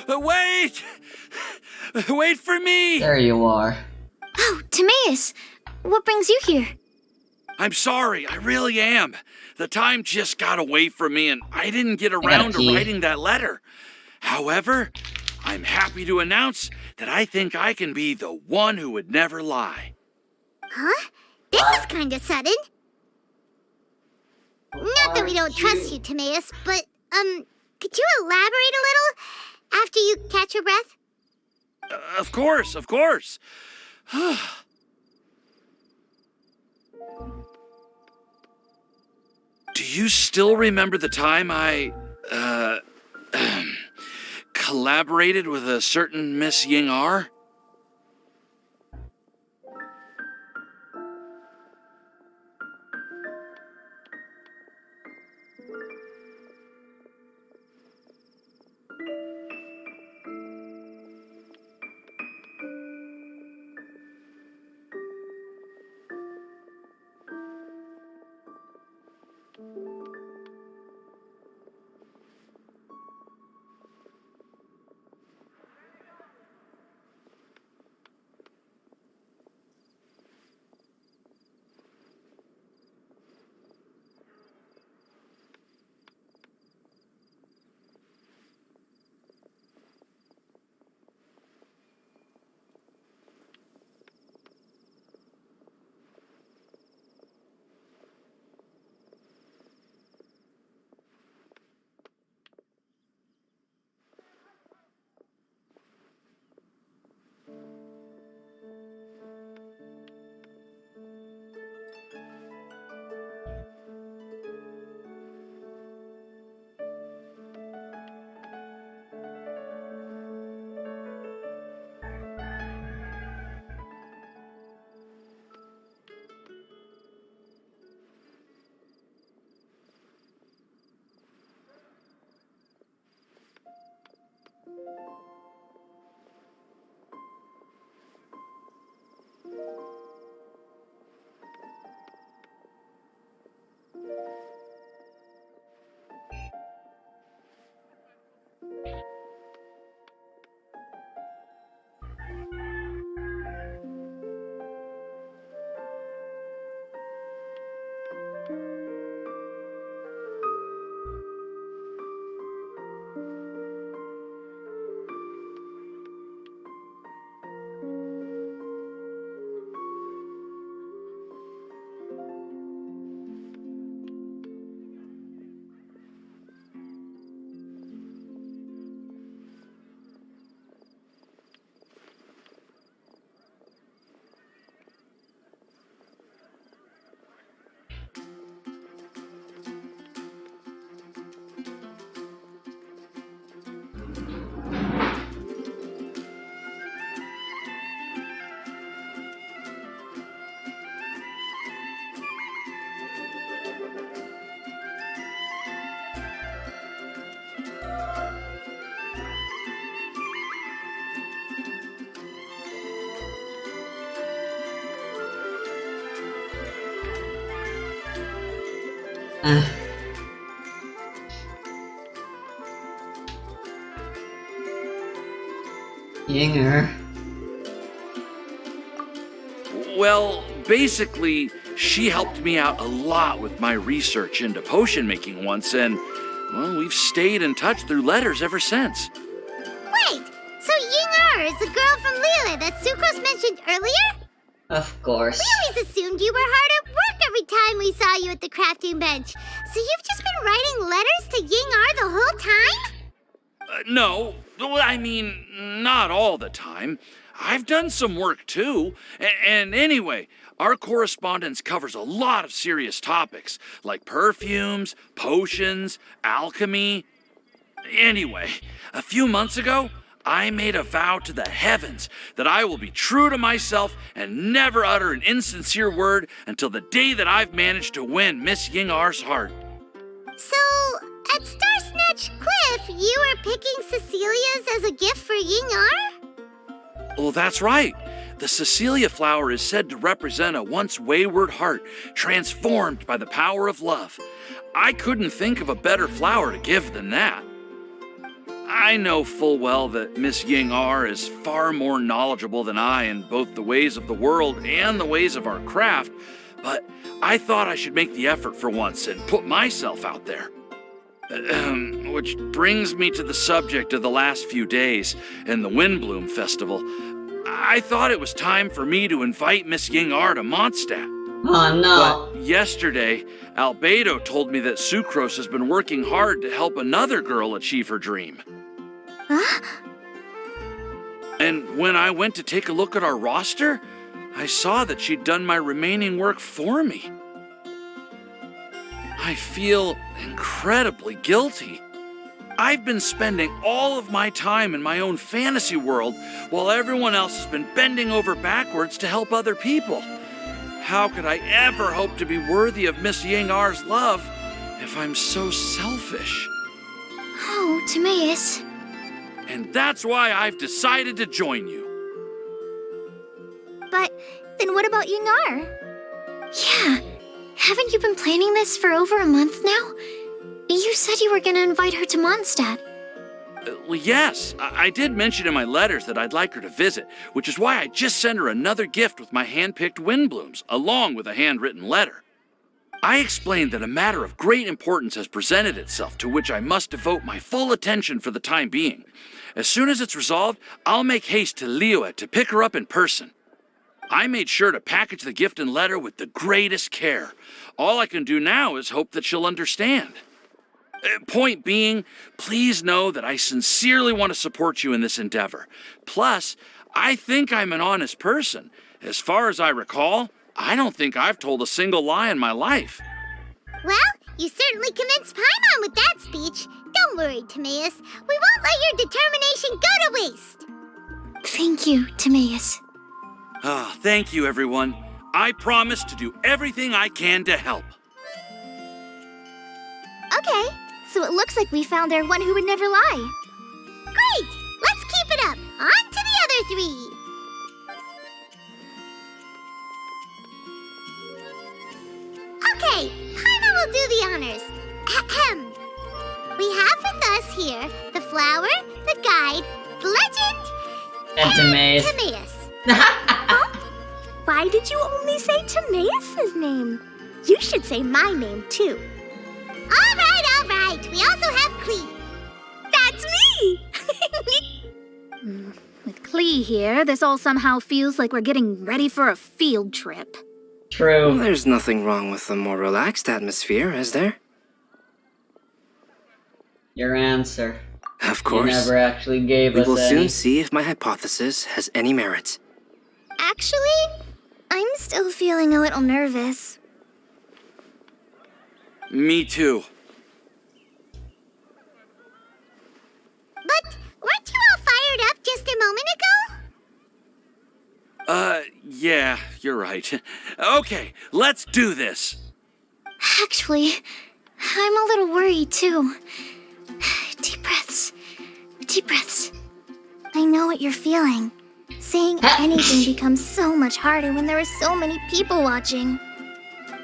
Speaker 3: Wait! Wait for me!
Speaker 1: There you are.
Speaker 4: Oh, Timaeus! What brings you here?
Speaker 3: I'm sorry, I really am. The time just got away from me and I didn't get around to
Speaker 1: pee.
Speaker 3: writing that letter. However, I'm happy to announce that I think I can be the one who would never lie.
Speaker 4: Huh? This is kinda sudden. Not that we don't trust you, Timaeus, but, could you elaborate a little after you catch your breath?
Speaker 3: Of course, of course. Do you still remember the time I, collaborated with a certain Miss Ying R?
Speaker 1: Yinger.
Speaker 3: Well, basically, she helped me out a lot with my research into potion making once, and, well, we've stayed in touch through letters ever since.
Speaker 9: Wait, so Ying is the girl from Lila that Sucrose mentioned earlier?
Speaker 1: Of course.
Speaker 9: We always assumed you were hard at work every time we saw you at the crafting bench. So you've just been writing letters to Ying the whole time?
Speaker 3: No, well, I mean, not all the time. I've done some work too. And anyway, our correspondence covers a lot of serious topics, like perfumes, potions, alchemy. Anyway, a few months ago, I made a vow to the heavens that I will be true to myself and never utter an insincere word until the day that I've managed to win Miss Yingar's heart.
Speaker 9: So, at Starsnatch Cliff, you were picking Cecilia's as a gift for Yingar?
Speaker 3: Well, that's right. The Cecilia flower is said to represent a once wayward heart transformed by the power of love. I couldn't think of a better flower to give than that. I know full well that Miss Yingar is far more knowledgeable than I in both the ways of the world and the ways of our craft, but I thought I should make the effort for once and put myself out there. Which brings me to the subject of the last few days and the Windbloom Festival. I thought it was time for me to invite Miss Yingar to Mondstadt.
Speaker 1: Oh no.
Speaker 3: But yesterday, Albedo told me that Sucrose has been working hard to help another girl achieve her dream.
Speaker 9: Huh?
Speaker 3: And when I went to take a look at our roster, I saw that she'd done my remaining work for me. I feel incredibly guilty. I've been spending all of my time in my own fantasy world while everyone else has been bending over backwards to help other people. How could I ever hope to be worthy of Miss Yingar's love if I'm so selfish?
Speaker 4: Oh, Timaeus.
Speaker 3: And that's why I've decided to join you.
Speaker 9: But then what about Yingar?
Speaker 4: Yeah. Haven't you been planning this for over a month now? You said you were going to invite her to Mondstadt.
Speaker 3: Well, yes, I did mention in my letters that I'd like her to visit, which is why I just sent her another gift with my hand-picked Windblooms, along with a handwritten letter. I explained that a matter of great importance has presented itself to which I must devote my full attention for the time being. As soon as it's resolved, I'll make haste to Liyue to pick her up in person. I made sure to package the gift and letter with the greatest care. All I can do now is hope that she'll understand. Point being, please know that I sincerely want to support you in this endeavor. Plus, I think I'm an honest person. As far as I recall, I don't think I've told a single lie in my life.
Speaker 9: Well, you certainly convinced Paimon with that speech. Don't worry, Timaeus. We won't let your determination go to waste.
Speaker 4: Thank you, Timaeus.
Speaker 3: Thank you, everyone. I promise to do everything I can to help.
Speaker 9: Okay, so it looks like we found our one who would never lie. Great! Let's keep it up. On to the other three. Okay, Paimon will do the honors. Ahem. We have with us here the flower, the guide, the legend,
Speaker 1: And Timaeus.
Speaker 9: Timaeus. Huh? Why did you only say Timaeus' name? You should say my name, too. All right. We also have Klee. That's me!
Speaker 6: With Klee here, this all somehow feels like we're getting ready for a field trip.
Speaker 1: True.
Speaker 10: There's nothing wrong with a more relaxed atmosphere, is there?
Speaker 1: Your answer.
Speaker 10: Of
Speaker 1: You
Speaker 10: course.
Speaker 1: never actually gave
Speaker 10: We
Speaker 1: us
Speaker 10: will
Speaker 1: any.
Speaker 10: soon see if my hypothesis has any merit.
Speaker 9: Actually, I'm still feeling a little nervous.
Speaker 3: Me too.
Speaker 9: But weren't you all fired up just a moment ago?
Speaker 3: Yeah, you're right. Okay, let's do this.
Speaker 4: Actually, I'm a little worried too. Deep breaths. Deep breaths.
Speaker 9: I know what you're feeling. Saying anything becomes so much harder when there are so many people watching.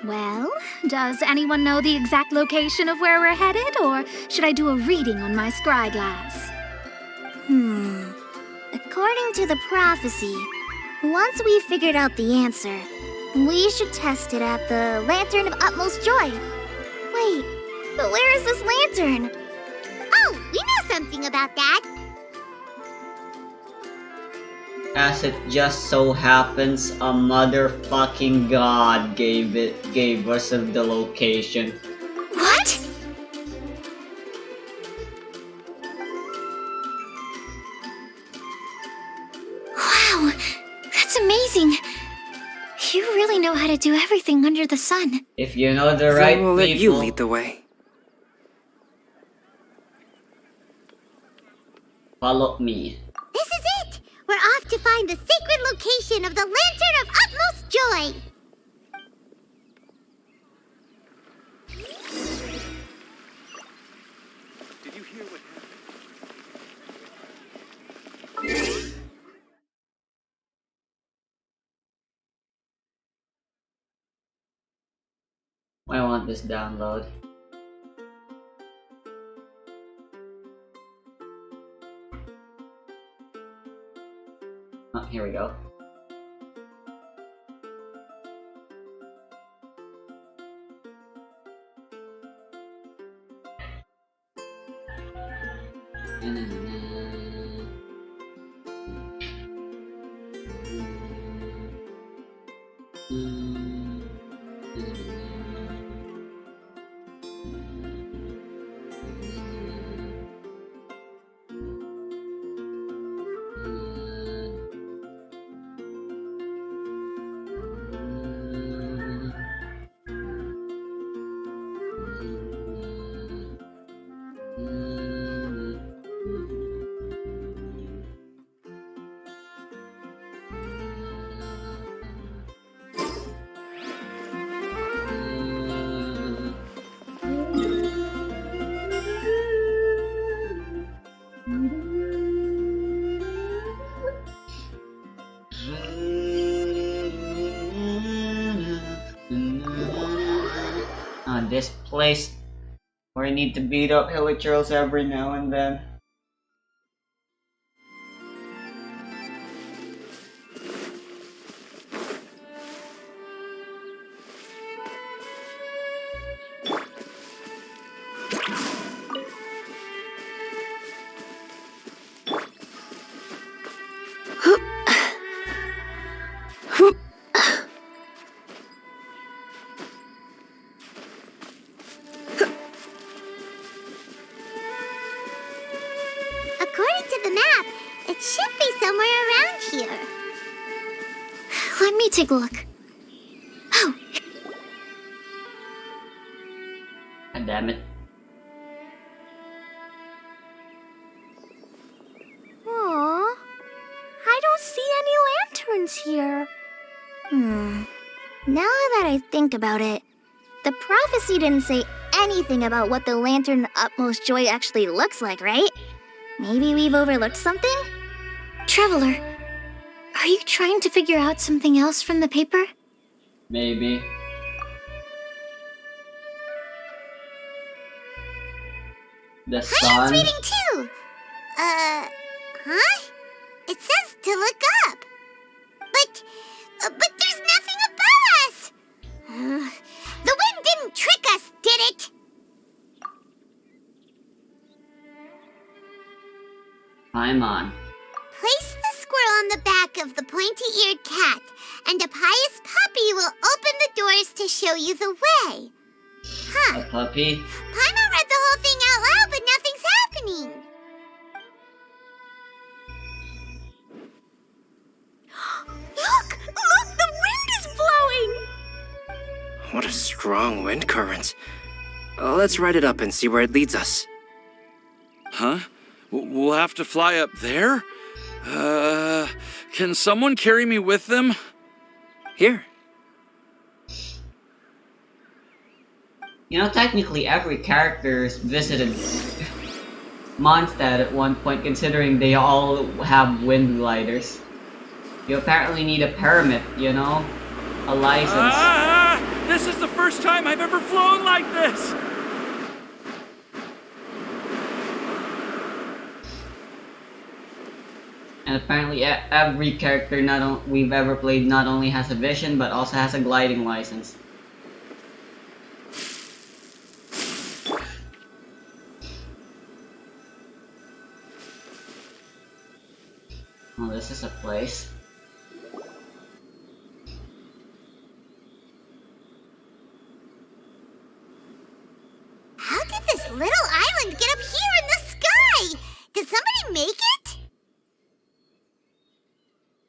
Speaker 6: Well, does anyone know the exact location of where we're headed, or should I do a reading on my scry glass?
Speaker 9: According to the prophecy, once we've figured out the answer, we should test it at the Lantern of Utmost Joy. Wait, but where is this lantern?
Speaker 5: Oh, we know something about that.
Speaker 1: As it just so happens, a motherfucking god gave us the location.
Speaker 4: What? Wow, that's amazing. You really know how to do everything under the sun.
Speaker 1: If you know the
Speaker 10: Then
Speaker 1: right
Speaker 10: we'll let you
Speaker 1: people.
Speaker 10: lead the way.
Speaker 1: Follow me.
Speaker 5: This is it. We're off to find the sacred location of the Lantern of Utmost Joy.
Speaker 3: Did you hear what
Speaker 1: I want this download. Oh, here we go. This place where I need to beat up hilichurls every now and then.
Speaker 5: According to the map, it should be somewhere around here.
Speaker 4: Let me take a look. Oh,
Speaker 1: God damn it.
Speaker 9: Aww, I don't see any lanterns here. Now that I think about it, the prophecy didn't say anything about what the Lantern of Utmost Joy actually looks like, right? Maybe we've overlooked something?
Speaker 4: Traveler, are you trying to figure out something else from the paper?
Speaker 1: Maybe. The
Speaker 5: It's
Speaker 1: sun.
Speaker 5: reading too. Huh? It says to look up. But there's nothing above us. The wind didn't trick us, did it?
Speaker 1: I'm on.
Speaker 5: Place the squirrel on the back of the pointy-eared cat, and a pious puppy will open the doors to show you the way. Huh.
Speaker 1: A puppy?
Speaker 5: Paimon read the whole thing out loud, but nothing's happening.
Speaker 9: Look! Look! The wind is blowing!
Speaker 10: What a strong wind current. Let's ride it up and see where it leads us.
Speaker 3: Huh? We'll have to fly up there? Can someone carry me with them?
Speaker 10: Here.
Speaker 1: You know, technically every character's visited Mondstadt at one point, considering they all have wind gliders. You apparently need a permit, you know? A license.
Speaker 3: Ah! This is the first time I've ever flown like this!
Speaker 1: And apparently every character we've ever played not only has a vision, but also has a gliding license. Oh, this is a place.
Speaker 5: How did this little island get up here in the sky? Did somebody make it?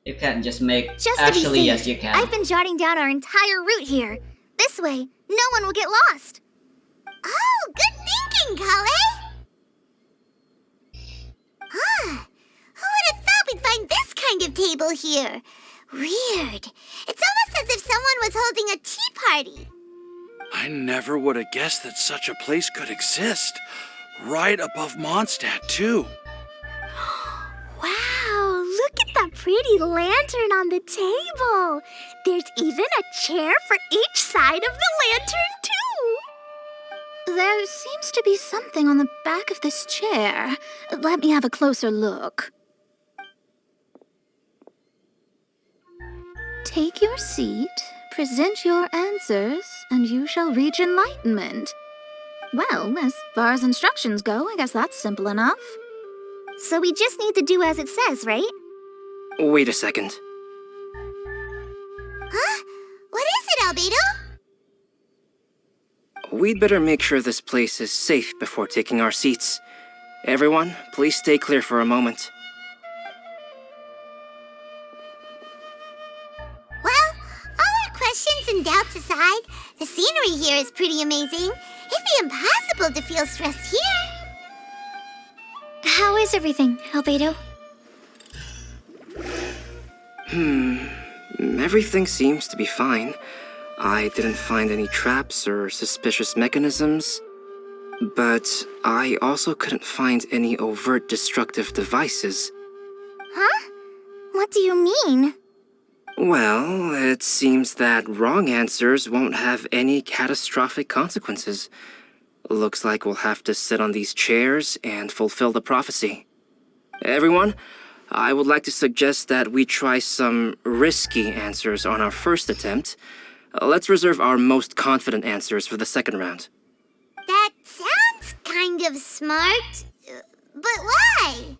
Speaker 1: You can't just make...
Speaker 9: Just
Speaker 1: Actually,
Speaker 9: to be safe,
Speaker 1: yes, you can.
Speaker 9: I've been jotting down our entire route here. This way, no one will get lost.
Speaker 5: Oh, good thinking, Kale! Huh. Who would have thought we'd find this kind of table here? Weird. It's almost as if someone was holding a tea party.
Speaker 3: I never would have guessed that such a place could exist. Right above Mondstadt, too.
Speaker 9: Wow, look at that pretty lantern on the table. There's even a chair for each side of the lantern, too.
Speaker 6: There seems to be something on the back of this chair. Let me have a closer look. Take your seat, present your answers, and you shall reach enlightenment. Well, as far as instructions go, I guess that's simple enough.
Speaker 9: So we just need to do as it says, right?
Speaker 10: Wait a second.
Speaker 5: Huh? What is it, Albedo?
Speaker 10: We'd better make sure this place is safe before taking our seats. Everyone, please stay clear for a moment.
Speaker 5: Well, all our questions and doubts aside, the scenery here is pretty amazing. It'd be impossible to feel stressed here.
Speaker 4: How is everything, Albedo?
Speaker 10: Everything seems to be fine. I didn't find any traps or suspicious mechanisms, but I also couldn't find any overt destructive devices.
Speaker 9: Huh? What do you mean?
Speaker 10: Well, it seems that wrong answers won't have any catastrophic consequences. Looks like we'll have to sit on these chairs and fulfill the prophecy. Everyone, I would like to suggest that we try some risky answers on our first attempt. Let's reserve our most confident answers for the second round.
Speaker 5: That sounds kind of smart, but why?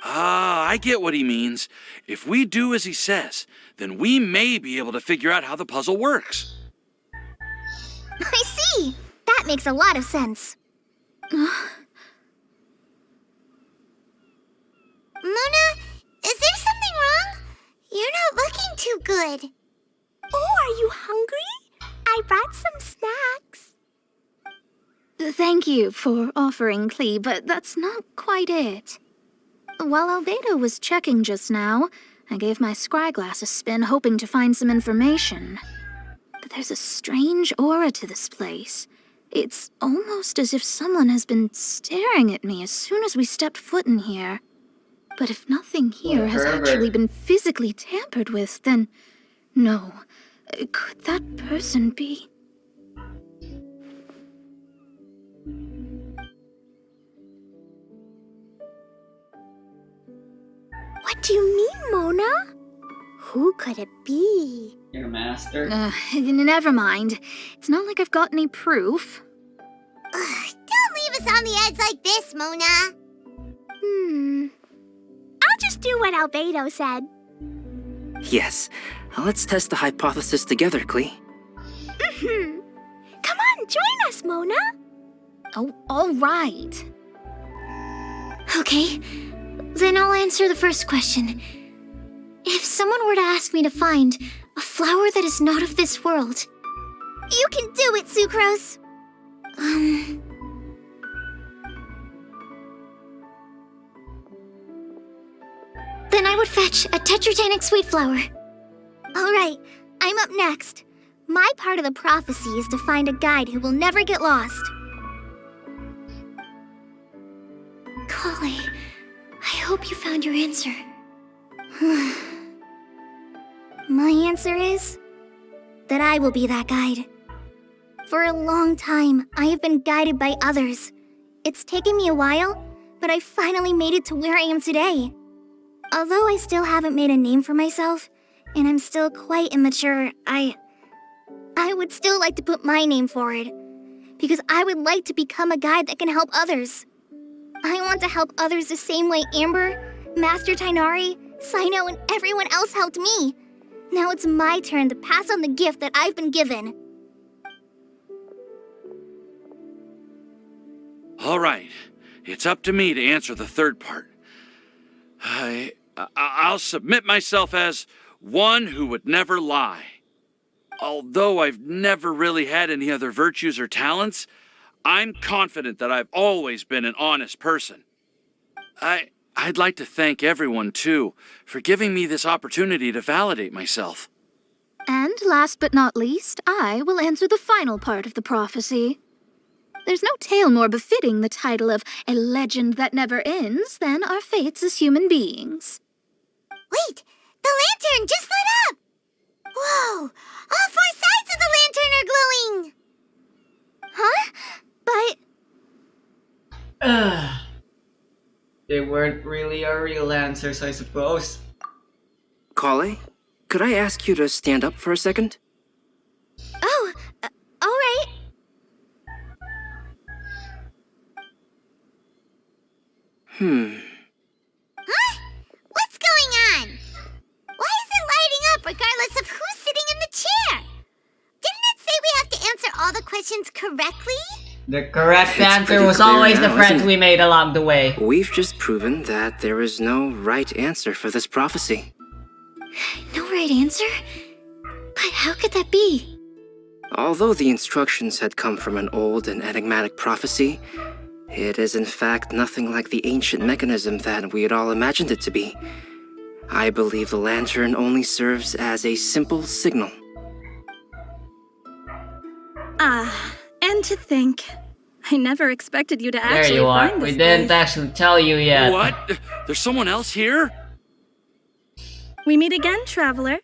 Speaker 3: Ah, I get what he means. If we do as he says, then we may be able to figure out how the puzzle works.
Speaker 9: I see. That makes a lot of sense.
Speaker 5: Mona, is there something wrong? You're not looking too good.
Speaker 9: Oh, are you hungry? I brought some snacks.
Speaker 6: Thank you for offering, Klee, but that's not quite it. While Albedo was checking just now, I gave my scryglass a spin hoping to find some information. But there's a strange aura to this place. It's almost as if someone has been staring at me as soon as we stepped foot in here. But if nothing here has actually been physically tampered with, then no. Could that person be?
Speaker 9: What do you mean, Mona? Who could it be?
Speaker 1: Your master?
Speaker 6: Never mind. It's not like I've got any proof.
Speaker 5: Don't leave us on the edge like this, Mona.
Speaker 9: I'll just do what Albedo said.
Speaker 10: Yes, let's test the hypothesis together, Klee.
Speaker 9: Come on, join us, Mona.
Speaker 6: Oh, all right.
Speaker 4: Okay, then I'll answer the first question. If someone were to ask me to find a flower that is not of this world...
Speaker 9: You can do it, Sucrose.
Speaker 4: Then I would fetch a Tetragenic sweet flower.
Speaker 9: All right, I'm up next. My part of the prophecy is to find a guide who will never get lost.
Speaker 4: Kale, I hope you found your answer.
Speaker 9: My answer is that I will be that guide. For a long time, I have been guided by others. It's taken me a while, but I finally made it to where I am today. Although I still haven't made a name for myself, and I'm still quite immature, I would still like to put my name forward. Because I would like to become a guide that can help others. I want to help others the same way Amber, Master Tighnari, Cyno, and everyone else helped me. Now it's my turn to pass on the gift that I've been given.
Speaker 3: All right, it's up to me to answer the third part. I'll submit myself as one who would never lie. Although I've never really had any other virtues or talents, I'm confident that I've always been an honest person. I'd like to thank everyone, too, for giving me this opportunity to validate myself.
Speaker 6: And last but not least, I will answer the final part of the prophecy. There's no tale more befitting the title of a legend that never ends than our fates as human beings.
Speaker 5: Wait! The lantern just lit up! Whoa! All 4 sides of the lantern are glowing!
Speaker 9: Huh? But...
Speaker 1: They weren't really our real answers, I suppose.
Speaker 10: Collei, could I ask you to stand up for a second?
Speaker 9: Oh, alright. Huh? What's going on? Why is it lighting up regardless of who's sitting in the chair? Didn't it say we have to answer all the questions correctly?
Speaker 1: The correct
Speaker 10: It's
Speaker 1: answer
Speaker 10: pretty
Speaker 1: was
Speaker 10: clear
Speaker 1: always the
Speaker 10: now,
Speaker 1: friends
Speaker 10: isn't it?
Speaker 1: we made along the way.
Speaker 10: We've just proven that there is no right answer for this prophecy.
Speaker 4: No right answer? But how could that be?
Speaker 10: Although the instructions had come from an old and enigmatic prophecy, it is in fact nothing like the ancient mechanism that we had all imagined it to be. I believe the lantern only serves as a simple signal.
Speaker 7: And to think, I never expected you to
Speaker 1: There
Speaker 7: actually
Speaker 1: you are.
Speaker 7: find
Speaker 1: We
Speaker 7: this
Speaker 1: didn't
Speaker 7: place.
Speaker 1: actually tell you yet.
Speaker 3: What? There's someone else here?
Speaker 7: We meet again, traveler.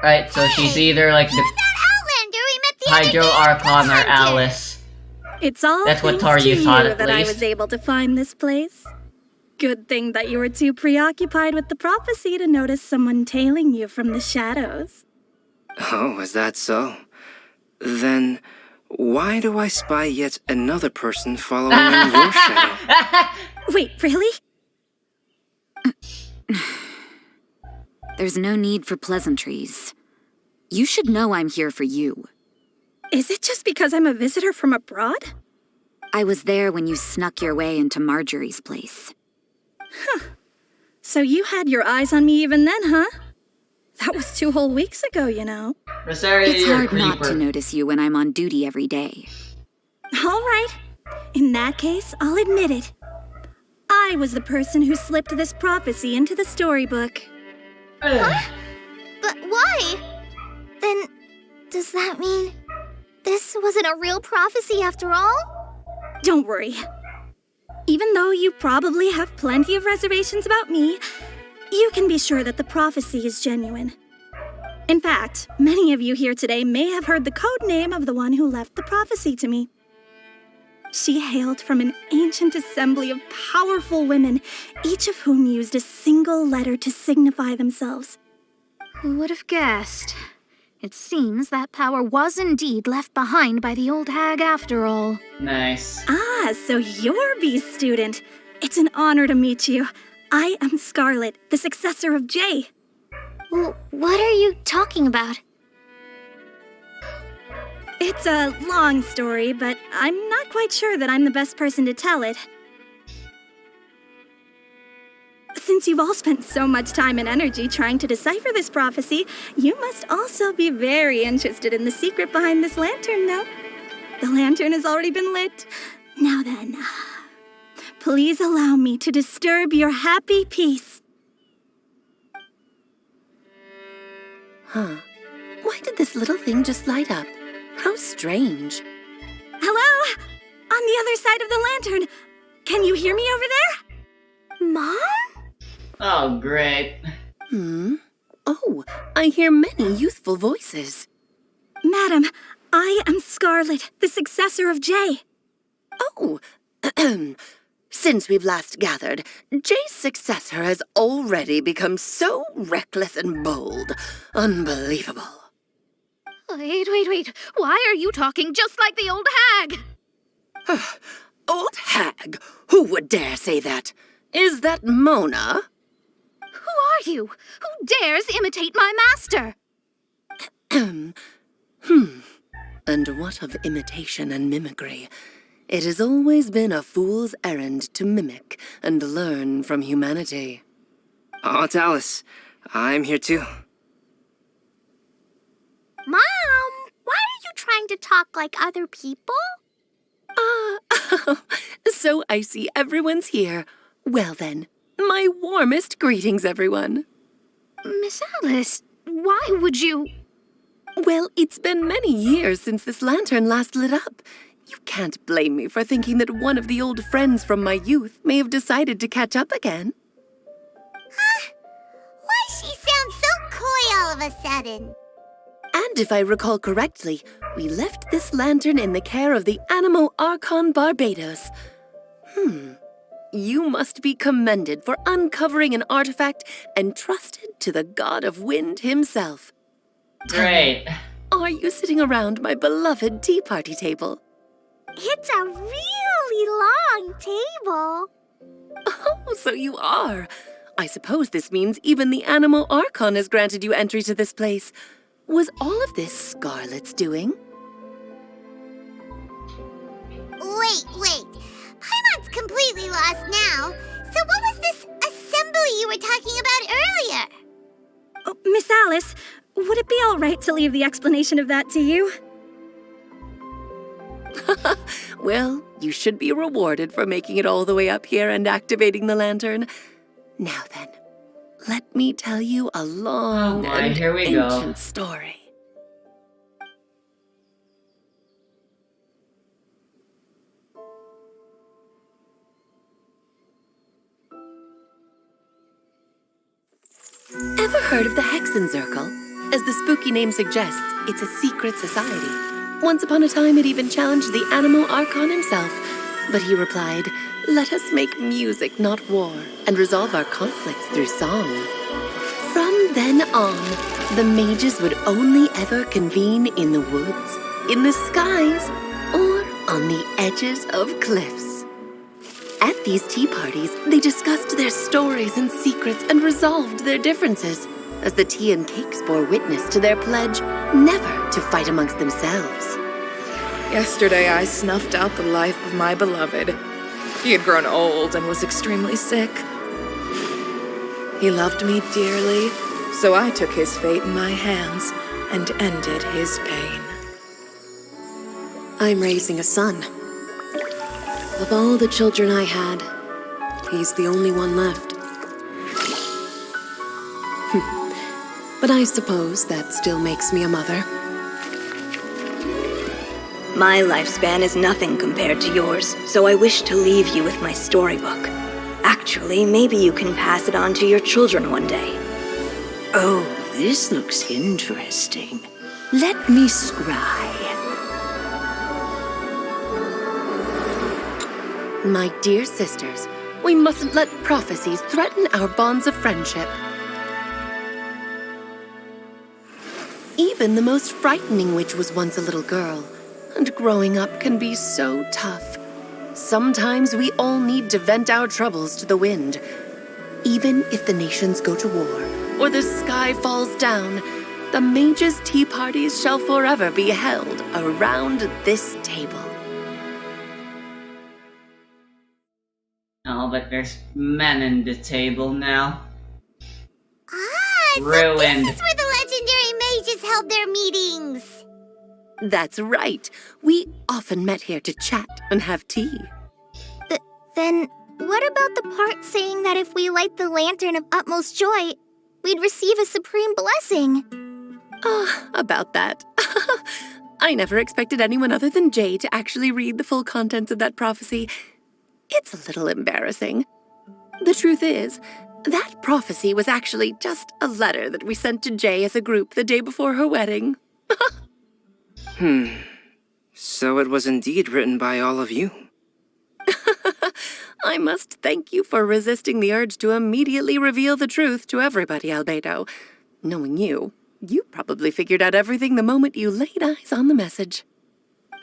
Speaker 1: Right, so she's either like the
Speaker 5: That Outlander we met the other
Speaker 1: Hydro
Speaker 5: day at the
Speaker 1: Archon or
Speaker 5: fountain.
Speaker 1: Alice.
Speaker 7: It's all
Speaker 1: That's what
Speaker 7: thanks
Speaker 1: Taryu
Speaker 7: to
Speaker 1: thought,
Speaker 7: you
Speaker 1: at
Speaker 7: that I
Speaker 1: least.
Speaker 7: was able to find this place. Good thing that you were too preoccupied with the prophecy to notice someone tailing you from the shadows.
Speaker 10: Oh, is that so? Then, why do I spy yet another person following in your shadow?
Speaker 7: Wait, really?
Speaker 11: There's no need for pleasantries. You should know I'm here for you.
Speaker 7: Is it just because I'm a visitor from abroad?
Speaker 11: I was there when you snuck your way into Marjorie's place.
Speaker 7: So you had your eyes on me even then, huh? That was 2 whole weeks ago, you know.
Speaker 1: Rosaria,
Speaker 11: It's
Speaker 1: you're a
Speaker 11: hard not to
Speaker 1: creeper.
Speaker 11: notice you when I'm on duty every day.
Speaker 7: All right. In that case, I'll admit it. I was the person who slipped this prophecy into the storybook.
Speaker 9: But why? Then, does that mean this wasn't a real prophecy after all?
Speaker 7: Don't worry. Even though you probably have plenty of reservations about me, you can be sure that the prophecy is genuine. In fact, many of you here today may have heard the code name of the one who left the prophecy to me. She hailed from an ancient assembly of powerful women, each of whom used a single letter to signify themselves.
Speaker 6: Who would have guessed? It seems that power was indeed left behind by the old hag after all.
Speaker 1: Nice.
Speaker 7: Ah, so you're B's student. It's an honor to meet you. I am Scarlet, the successor of Jay.
Speaker 4: Well, what are you talking about?
Speaker 7: It's a long story, but I'm not quite sure that I'm the best person to tell it. Since you've all spent so much time and energy trying to decipher this prophecy, you must also be very interested in the secret behind this lantern, no? The lantern has already been lit. Now then, please allow me to disturb your happy peace.
Speaker 11: Huh. Why did this little thing just light up? How strange.
Speaker 7: Hello? On the other side of the lantern. Can you hear me over there?
Speaker 6: Mom?
Speaker 1: Oh, great.
Speaker 11: Oh, I hear many youthful voices.
Speaker 7: Madam, I am Scarlet, the successor of Jay.
Speaker 12: Oh, since we've last gathered, Jay's successor has already become so reckless and bold. Unbelievable.
Speaker 6: Wait. Why are you talking just like the old hag?
Speaker 12: Old hag? Who would dare say that? Is that Mona?
Speaker 6: Who are you? Who dares imitate my master?
Speaker 12: And what of imitation and mimicry? It has always been a fool's errand to mimic and learn from humanity.
Speaker 10: Aunt Alice, I'm here too.
Speaker 5: Mom, why are you trying to talk like other people?
Speaker 12: So I see everyone's here. Well then, my warmest greetings, everyone.
Speaker 6: Miss Alice, why would you...
Speaker 12: Well, it's been many years since this lantern last lit up. You can't blame me for thinking that one of the old friends from my youth may have decided to catch up again.
Speaker 5: Why she sounds so coy all of a sudden?
Speaker 12: And if I recall correctly, we left this lantern in the care of the Animo Archon Barbados. You must be commended for uncovering an artifact entrusted to the god of wind himself.
Speaker 1: Great.
Speaker 12: Are you sitting around my beloved tea party table?
Speaker 5: It's a really long table.
Speaker 12: Oh, so you are. I suppose this means even the Animo Archon has granted you entry to this place. Was all of this Scarlet's doing?
Speaker 5: Wait. Paimon's completely lost now. So what was this assembly you were talking about earlier?
Speaker 7: Oh, Miss Alice, would it be all right to leave the explanation of that to you?
Speaker 12: Well, you should be rewarded for making it all the way up here and activating the lantern. Now then, let me tell you a long and
Speaker 1: here we go.
Speaker 12: ancient story. Ever heard of the Hexenzirkel? As the spooky name suggests, it's a secret society. Once upon a time, it even challenged the Animo Archon himself. But he replied, "Let us make music, not war, and resolve our conflicts through song." From then on, the mages would only ever convene in the woods, in the skies, or on the edges of cliffs. At these tea parties, they discussed their stories and secrets and resolved their differences, as the tea and cakes bore witness to their pledge never to fight amongst themselves.
Speaker 13: Yesterday, I snuffed out the life of my beloved. He had grown old and was extremely sick. He loved me dearly, so I took his fate in my hands and ended his pain.
Speaker 12: I'm raising a son. Of all the children I had, he's the only one left. But I suppose that still makes me a mother.
Speaker 14: My lifespan is nothing compared to yours, so I wish to leave you with my storybook. Actually, maybe you can pass it on to your children one day.
Speaker 15: Oh, this looks interesting. Let me scry.
Speaker 12: My dear sisters, we mustn't let prophecies threaten our bonds of friendship. Even the most frightening witch was once a little girl, and growing up can be so tough. Sometimes we all need to vent our troubles to the wind. Even if the nations go to war, or the sky falls down, the mages' tea parties shall forever be held around this table.
Speaker 1: Oh, but there's men in the table now.
Speaker 5: So
Speaker 1: Ruined.
Speaker 5: this is where the legendary mages held their meetings.
Speaker 12: That's right. We often met here to chat and have tea.
Speaker 9: Then, what about the part saying that if we light the lantern of utmost joy, we'd receive a supreme blessing?
Speaker 12: About that. I never expected anyone other than Jay to actually read the full contents of that prophecy. It's a little embarrassing. The truth is, that prophecy was actually just a letter that we sent to Jay as a group the day before her wedding.
Speaker 10: So it was indeed written by all of you.
Speaker 12: I must thank you for resisting the urge to immediately reveal the truth to everybody, Albedo. Knowing you, you probably figured out everything the moment you laid eyes on the message.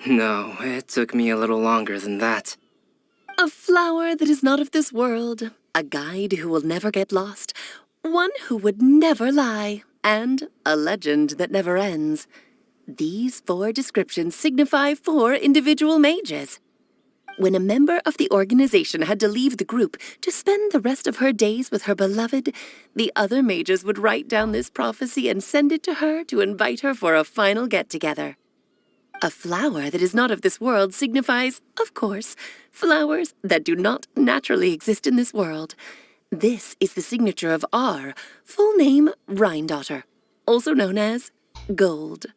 Speaker 10: No, it took me a little longer than that.
Speaker 12: A flower that is not of this world, a guide who will never get lost, one who would never lie, and a legend that never ends. These 4 descriptions signify 4 individual mages. When a member of the organization had to leave the group to spend the rest of her days with her beloved, the other mages would write down this prophecy and send it to her to invite her for a final get-together. A flower that is not of this world signifies, of course, flowers that do not naturally exist in this world. This is the signature of our full name, Rhindaughter, also known as Gold.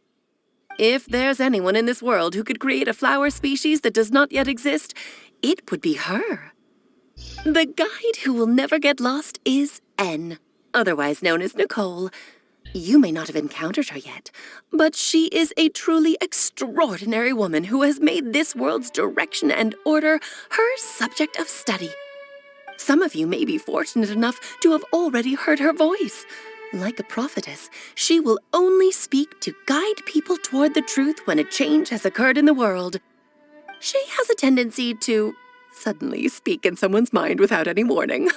Speaker 12: If there's anyone in this world who could create a flower species that does not yet exist, it would be her. The guide who will never get lost is N, otherwise known as Nicole. You may not have encountered her yet, but she is a truly extraordinary woman who has made this world's direction and order her subject of study. Some of you may be fortunate enough to have already heard her voice. Like a prophetess, she will only speak to guide people toward the truth when a change has occurred in the world. She has a tendency to suddenly speak in someone's mind without any warning.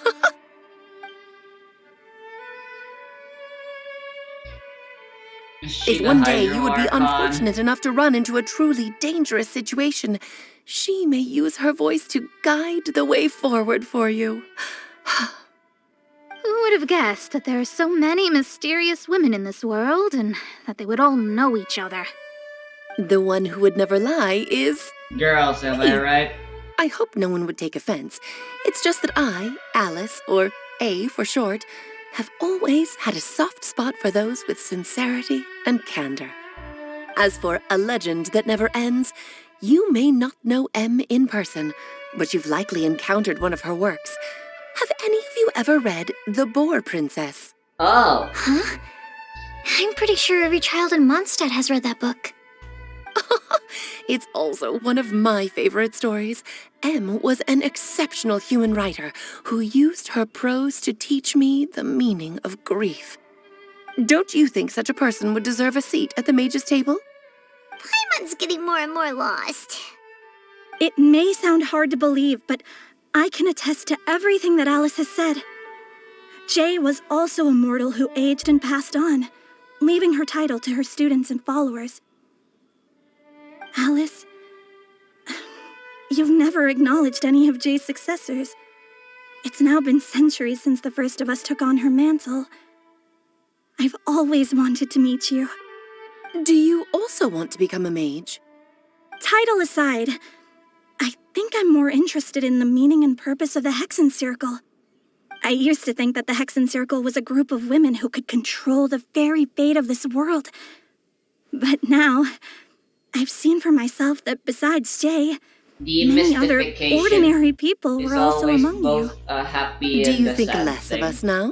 Speaker 12: If one day you would be unfortunate enough to run into a truly dangerous situation, she may use her voice to guide the way forward for you.
Speaker 6: Who would have guessed that there are so many mysterious women in this world, and that they would all know each other?
Speaker 12: The one who would never lie is...
Speaker 1: Girls, am I right?
Speaker 12: I hope no one would take offense. It's just that I, Alice, or A for short, have always had a soft spot for those with sincerity and candor. As for a legend that never ends, you may not know M in person, but you've likely encountered one of her works. Have any of you ever read The Boar Princess?
Speaker 1: Oh.
Speaker 4: Huh? I'm pretty sure every child in Mondstadt has read that book.
Speaker 12: It's also one of my favorite stories. M was an exceptional human writer who used her prose to teach me the meaning of grief. Don't you think such a person would deserve a seat at the mage's table?
Speaker 5: Paimon's getting more and more lost.
Speaker 7: It may sound hard to believe, but I can attest to everything that Alice has said. Jay was also a mortal who aged and passed on, leaving her title to her students and followers. Alice, you've never acknowledged any of Jay's successors. It's now been centuries since the first of us took on her mantle. I've always wanted to meet you.
Speaker 12: Do you also want to become a mage?
Speaker 7: Title aside, I think I'm more interested in the meaning and purpose of the Hexen Circle. I used to think that the Hexen Circle was a group of women who could control the very fate of this world. But now, I've seen for myself that besides Jay, many other ordinary people were also among you.
Speaker 1: Happy
Speaker 12: Do
Speaker 1: and
Speaker 12: you
Speaker 1: the
Speaker 12: think
Speaker 1: sad
Speaker 12: less
Speaker 1: thing.
Speaker 12: of us now?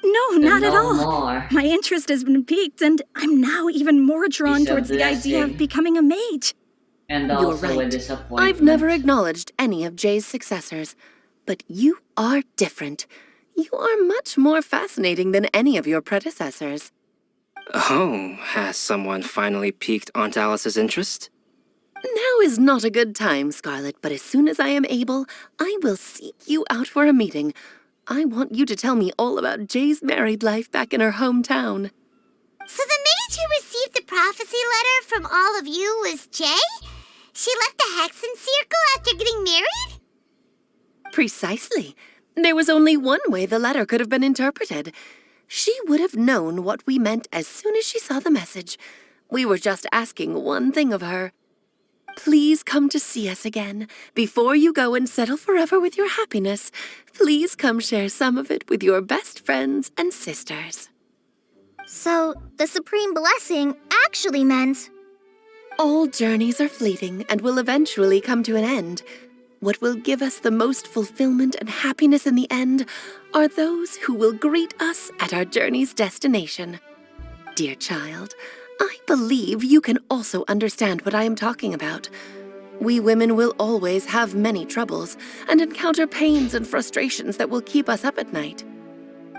Speaker 7: No, not at
Speaker 1: no
Speaker 7: all.
Speaker 1: more.
Speaker 7: My interest has been piqued, and I'm now even more drawn
Speaker 1: It's a
Speaker 7: towards the idea
Speaker 1: blessing.
Speaker 7: of becoming a mage.
Speaker 1: And
Speaker 12: You're
Speaker 1: also a
Speaker 12: right.
Speaker 1: disappointment.
Speaker 12: I've never acknowledged any of Jay's successors, but you are different. You are much more fascinating than any of your predecessors.
Speaker 10: Oh, has someone finally piqued Aunt Alice's interest?
Speaker 12: Now is not a good time, Scarlet, but as soon as I am able, I will seek you out for a meeting. I want you to tell me all about Jay's married life back in her hometown.
Speaker 5: So the mage who received the prophecy letter from all of you was Jay? She left the Hexen Circle after getting married?
Speaker 12: Precisely. There was only one way the letter could have been interpreted. She would have known what we meant as soon as she saw the message. We were just asking one thing of her. Please come to see us again. Before you go and settle forever with your happiness, please come share some of it with your best friends and sisters.
Speaker 9: So, the Supreme Blessing actually meant...
Speaker 12: All journeys are fleeting and will eventually come to an end. What will give us the most fulfillment and happiness in the end are those who will greet us at our journey's destination. Dear child, I believe you can also understand what I am talking about. We women will always have many troubles and encounter pains and frustrations that will keep us up at night.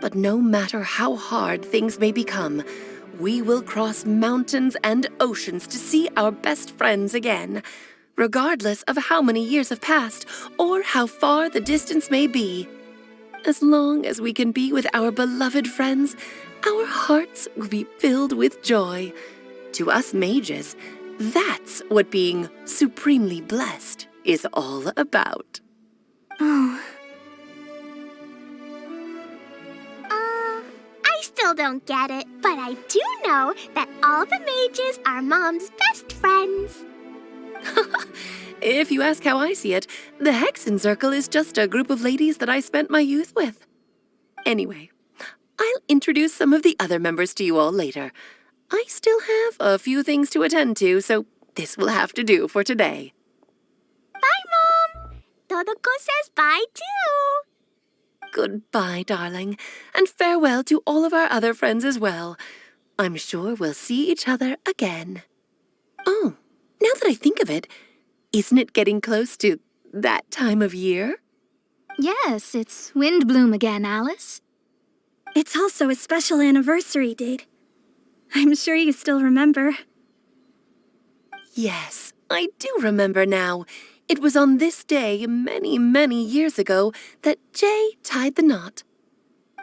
Speaker 12: But no matter how hard things may become, we will cross mountains and oceans to see our best friends again, regardless of how many years have passed or how far the distance may be. As long as we can be with our beloved friends, our hearts will be filled with joy. To us mages, that's what being supremely blessed is all about.
Speaker 9: Oh. I still don't get it, but I do know that all the mages are Mom's best friends.
Speaker 12: If you ask how I see it, the Hexenzirkel is just a group of ladies that I spent my youth with. Anyway, I'll introduce some of the other members to you all later. I still have a few things to attend to, so this will have to do for today.
Speaker 9: Bye, Mom! Todoko says bye, too!
Speaker 12: Goodbye, darling, and farewell to all of our other friends as well. I'm sure we'll see each other again. Oh, now that I think of it, isn't it getting close to that time of year?
Speaker 6: Yes, it's Windbloom again, Alice.
Speaker 7: It's also a special anniversary date. I'm sure you still remember.
Speaker 12: Yes, I do remember now. It was on this day many, many years ago that Jay tied the knot.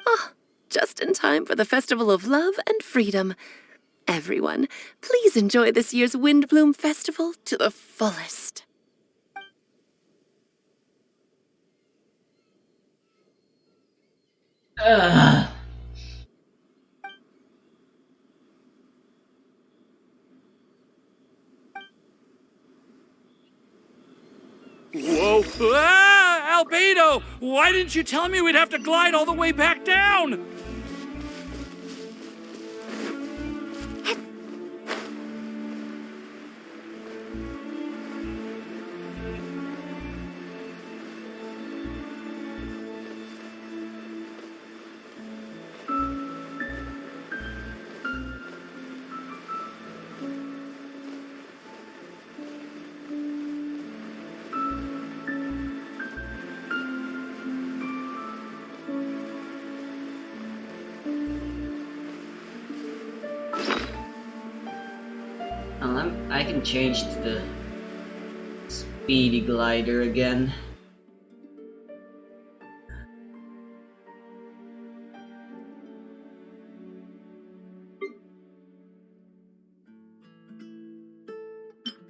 Speaker 12: Ah, just in time for the Festival of Love and Freedom. Everyone, please enjoy this year's Windbloom Festival to the fullest.
Speaker 3: Whoa! Ah! Albedo! Why didn't you tell me we'd have to glide all the way back down?
Speaker 1: I can change to the speedy glider again.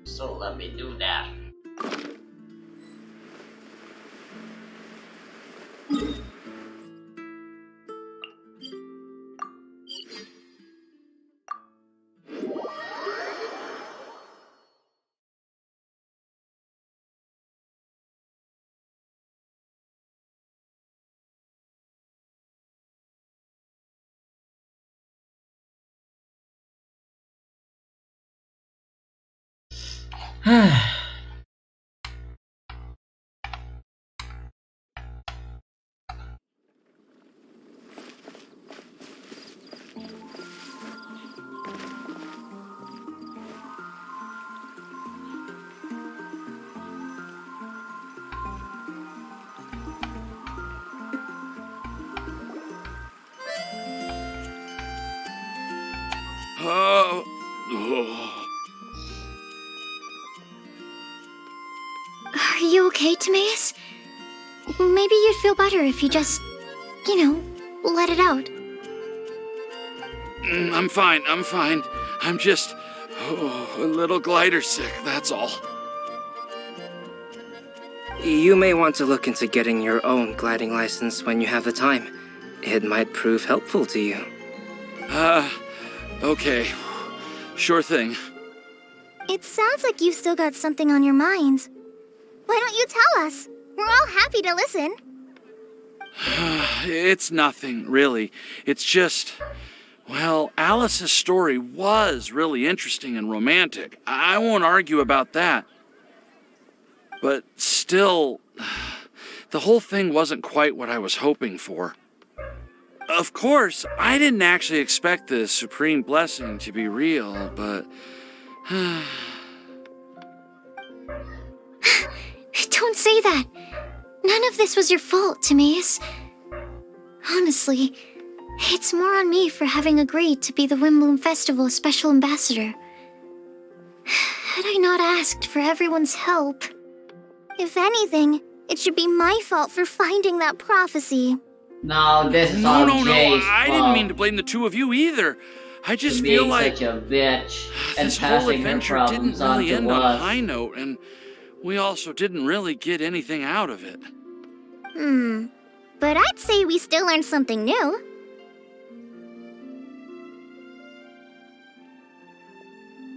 Speaker 1: So let me do that.
Speaker 4: Are you okay, Timaeus? Maybe you'd feel better if you just, let it out.
Speaker 3: I'm fine. I'm just a little glider sick, that's all.
Speaker 10: You may want to look into getting your own gliding license when you have the time. It might prove helpful to you.
Speaker 3: Okay. Sure thing.
Speaker 9: It sounds like you've still got something on your minds. Why don't you tell us? We're all happy to listen.
Speaker 3: It's nothing, really. It's just, well, Alice's story was really interesting and romantic. I won't argue about that. But still, the whole thing wasn't quite what I was hoping for. Of course, I didn't actually expect the supreme blessing to be real, but...
Speaker 4: Don't say that. None of this was your fault, Timaeus. Honestly, it's more on me for having agreed to be the Windbloom Festival special ambassador. Had I not asked for everyone's help...
Speaker 9: If anything, it should be my fault for finding that prophecy.
Speaker 1: No, this is all
Speaker 3: No,
Speaker 1: Jay's
Speaker 3: I
Speaker 1: fault.
Speaker 3: didn't mean to blame the two of you either. I just
Speaker 1: For
Speaker 3: feel
Speaker 1: being
Speaker 3: like
Speaker 1: such a bitch and
Speaker 3: this whole
Speaker 1: passing her
Speaker 3: adventure didn't
Speaker 1: problems
Speaker 3: really
Speaker 1: on
Speaker 3: end
Speaker 1: to
Speaker 3: on a
Speaker 1: us.
Speaker 3: high note, and we also didn't really get anything out of it.
Speaker 9: But I'd say we still learned something new.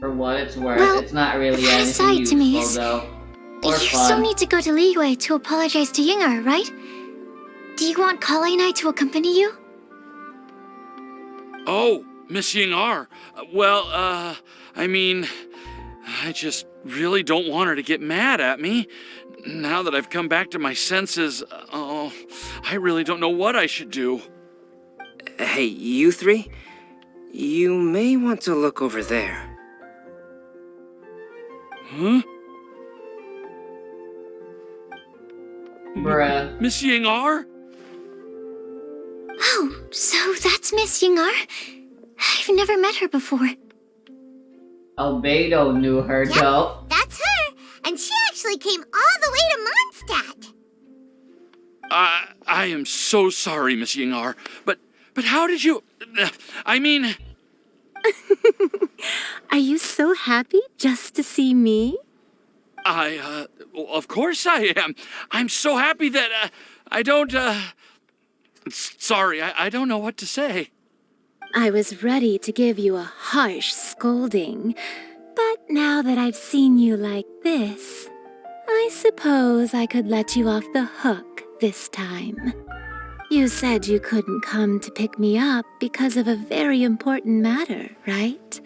Speaker 1: For what it's worth,
Speaker 4: Well,
Speaker 1: it's not really
Speaker 4: that
Speaker 1: anything
Speaker 4: aside,
Speaker 1: useful
Speaker 4: Timaeus,
Speaker 1: though. Or
Speaker 4: You
Speaker 1: fun.
Speaker 4: still need to go to Liyue to apologize to Yingar, right? Do you want Kale and I to accompany you?
Speaker 3: Oh, Miss Yingar. Well, I mean, I just really don't want her to get mad at me. Now that I've come back to my senses, I really don't know what I should do.
Speaker 10: Hey, you three? You may want to look over there.
Speaker 3: Huh?
Speaker 1: Bruh.
Speaker 3: Miss Yingar?
Speaker 4: Oh, so that's Miss Yingar? I've never met her before.
Speaker 1: Albedo knew her though.
Speaker 5: That's her, and she actually came all the way to Mondstadt.
Speaker 3: I am so sorry, Miss Yingar, but how did you... I mean...
Speaker 12: Are you so happy just to see me?
Speaker 3: Well, of course I am. I'm so happy that, I don't, sorry, I don't know what to say.
Speaker 12: I was ready to give you a harsh scolding, but now that I've seen you like this, I suppose I could let you off the hook this time. You said you couldn't come to pick me up because of a very important matter, right?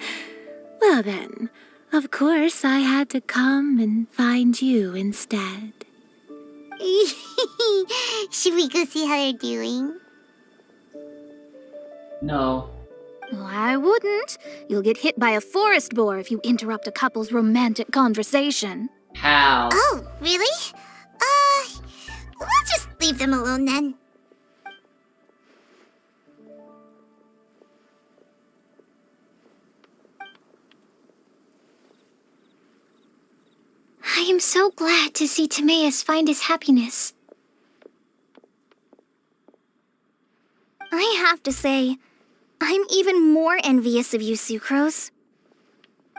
Speaker 12: Well then, of course I had to come and find you instead.
Speaker 5: Should we go see how they're doing?
Speaker 1: No.
Speaker 6: Well, I wouldn't. You'll get hit by a forest boar if you interrupt a couple's romantic conversation.
Speaker 1: How?
Speaker 5: Oh, really? We'll just leave them alone then.
Speaker 4: I am so glad to see Timaeus find his happiness.
Speaker 9: I have to say, I'm even more envious of you, Sucrose.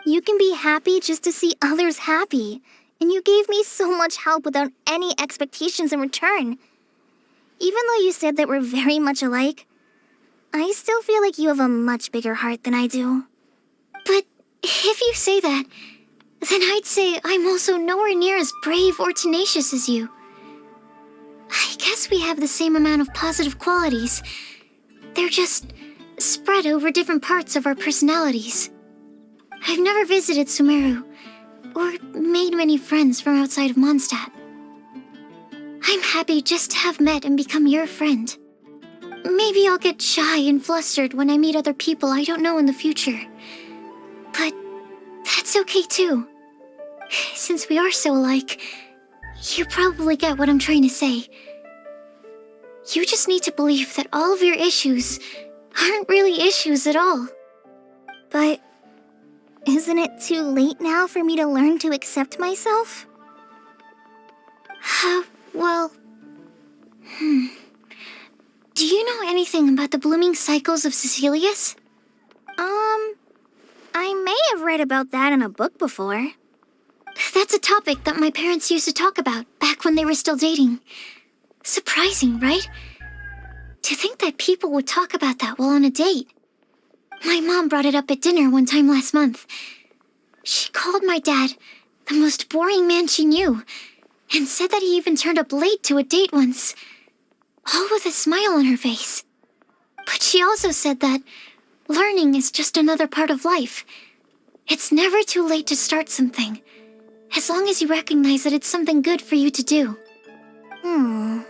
Speaker 9: You can be happy just to see others happy, and you gave me so much help without any expectations in return. Even though you said that we're very much alike, I still feel like you have a much bigger heart than I do.
Speaker 4: But if you say that, then I'd say I'm also nowhere near as brave or tenacious as you. I guess we have the same amount of positive qualities. They're just spread over different parts of our personalities. I've never visited Sumeru, or made many friends from outside of Mondstadt. I'm happy just to have met and become your friend. Maybe I'll get shy and flustered when I meet other people I don't know in the future. But that's okay too. Since we are so alike, you probably get what I'm trying to say. You just need to believe that all of your issues aren't really issues at all.
Speaker 9: But isn't it too late now for me to learn to accept myself?
Speaker 4: Well... Do you know anything about the blooming cycles of Cecilius?
Speaker 9: I may have read about that in a book before.
Speaker 4: That's a topic that my parents used to talk about back when they were still dating. Surprising, right? To think that people would talk about that while on a date. My mom brought it up at dinner one time last month. She called my dad the most boring man she knew, and said that he even turned up late to a date once, all with a smile on her face. But she also said that learning is just another part of life. It's never too late to start something, as long as you recognize that it's something good for you to do.
Speaker 9: Hmm.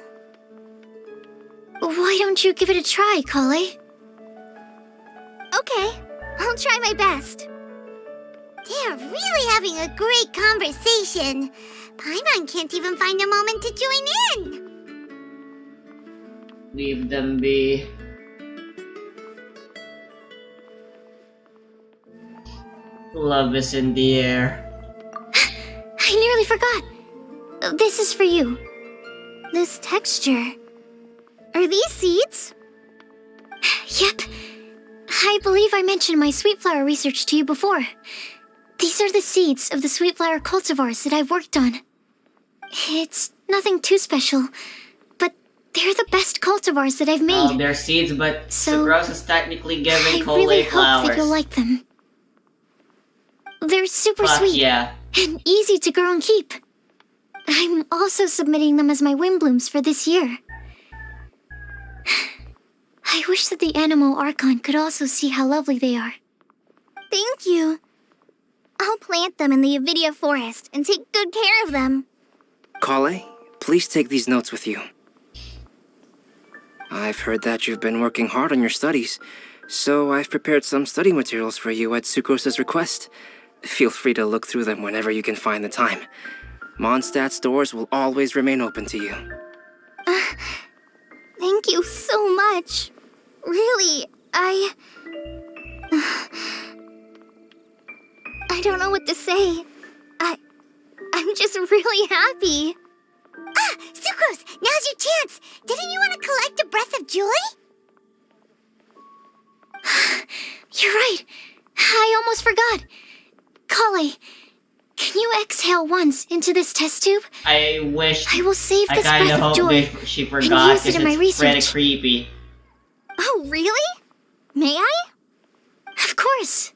Speaker 4: Why don't don't you give it a try, Kale?
Speaker 9: Okay, I'll try my best.
Speaker 5: They're really having a great conversation. Paimon can't even find a moment to join in.
Speaker 1: Leave them be. Love is in the air.
Speaker 4: I nearly forgot. This is for you.
Speaker 9: This texture. Are these seeds?
Speaker 4: Yep. I believe I mentioned my sweet flower research to you before. These are the seeds of the sweet flower cultivars that I've worked on. It's nothing too special, but they're the best cultivars that I've made.
Speaker 1: Oh, they're seeds, but
Speaker 4: So,
Speaker 1: Sucrose is technically giving
Speaker 4: I
Speaker 1: Kole
Speaker 4: really
Speaker 1: flowers.
Speaker 4: hope that you'll like them. They're super
Speaker 1: Fuck
Speaker 4: sweet
Speaker 1: yeah.
Speaker 4: and easy to grow and keep. I'm also submitting them as my Windblooms for this year. I wish that the Anemo Archon could also see how lovely they are.
Speaker 9: Thank you. I'll plant them in the Avidia forest and take good care of them.
Speaker 10: Kale, please take these notes with you. I've heard that you've been working hard on your studies, so I've prepared some study materials for you at Sucrose's request. Feel free to look through them whenever you can find the time. Mondstadt's doors will always remain open to you.
Speaker 9: Thank you so much. Really, I don't know what to say. I'm just really happy.
Speaker 5: Ah, Sucrose, now's your chance. Didn't you want to collect a breath of joy?
Speaker 4: You're right. I almost forgot. Kale, can you exhale once into this test tube?
Speaker 1: I wish.
Speaker 4: I will save this
Speaker 1: I kinda
Speaker 4: breath of
Speaker 1: hope
Speaker 4: joy
Speaker 1: she
Speaker 4: and
Speaker 1: forgot
Speaker 4: use it
Speaker 1: because
Speaker 4: in my
Speaker 1: it's pretty
Speaker 4: research.
Speaker 1: creepy.
Speaker 9: Oh, really? May I?
Speaker 4: Of course.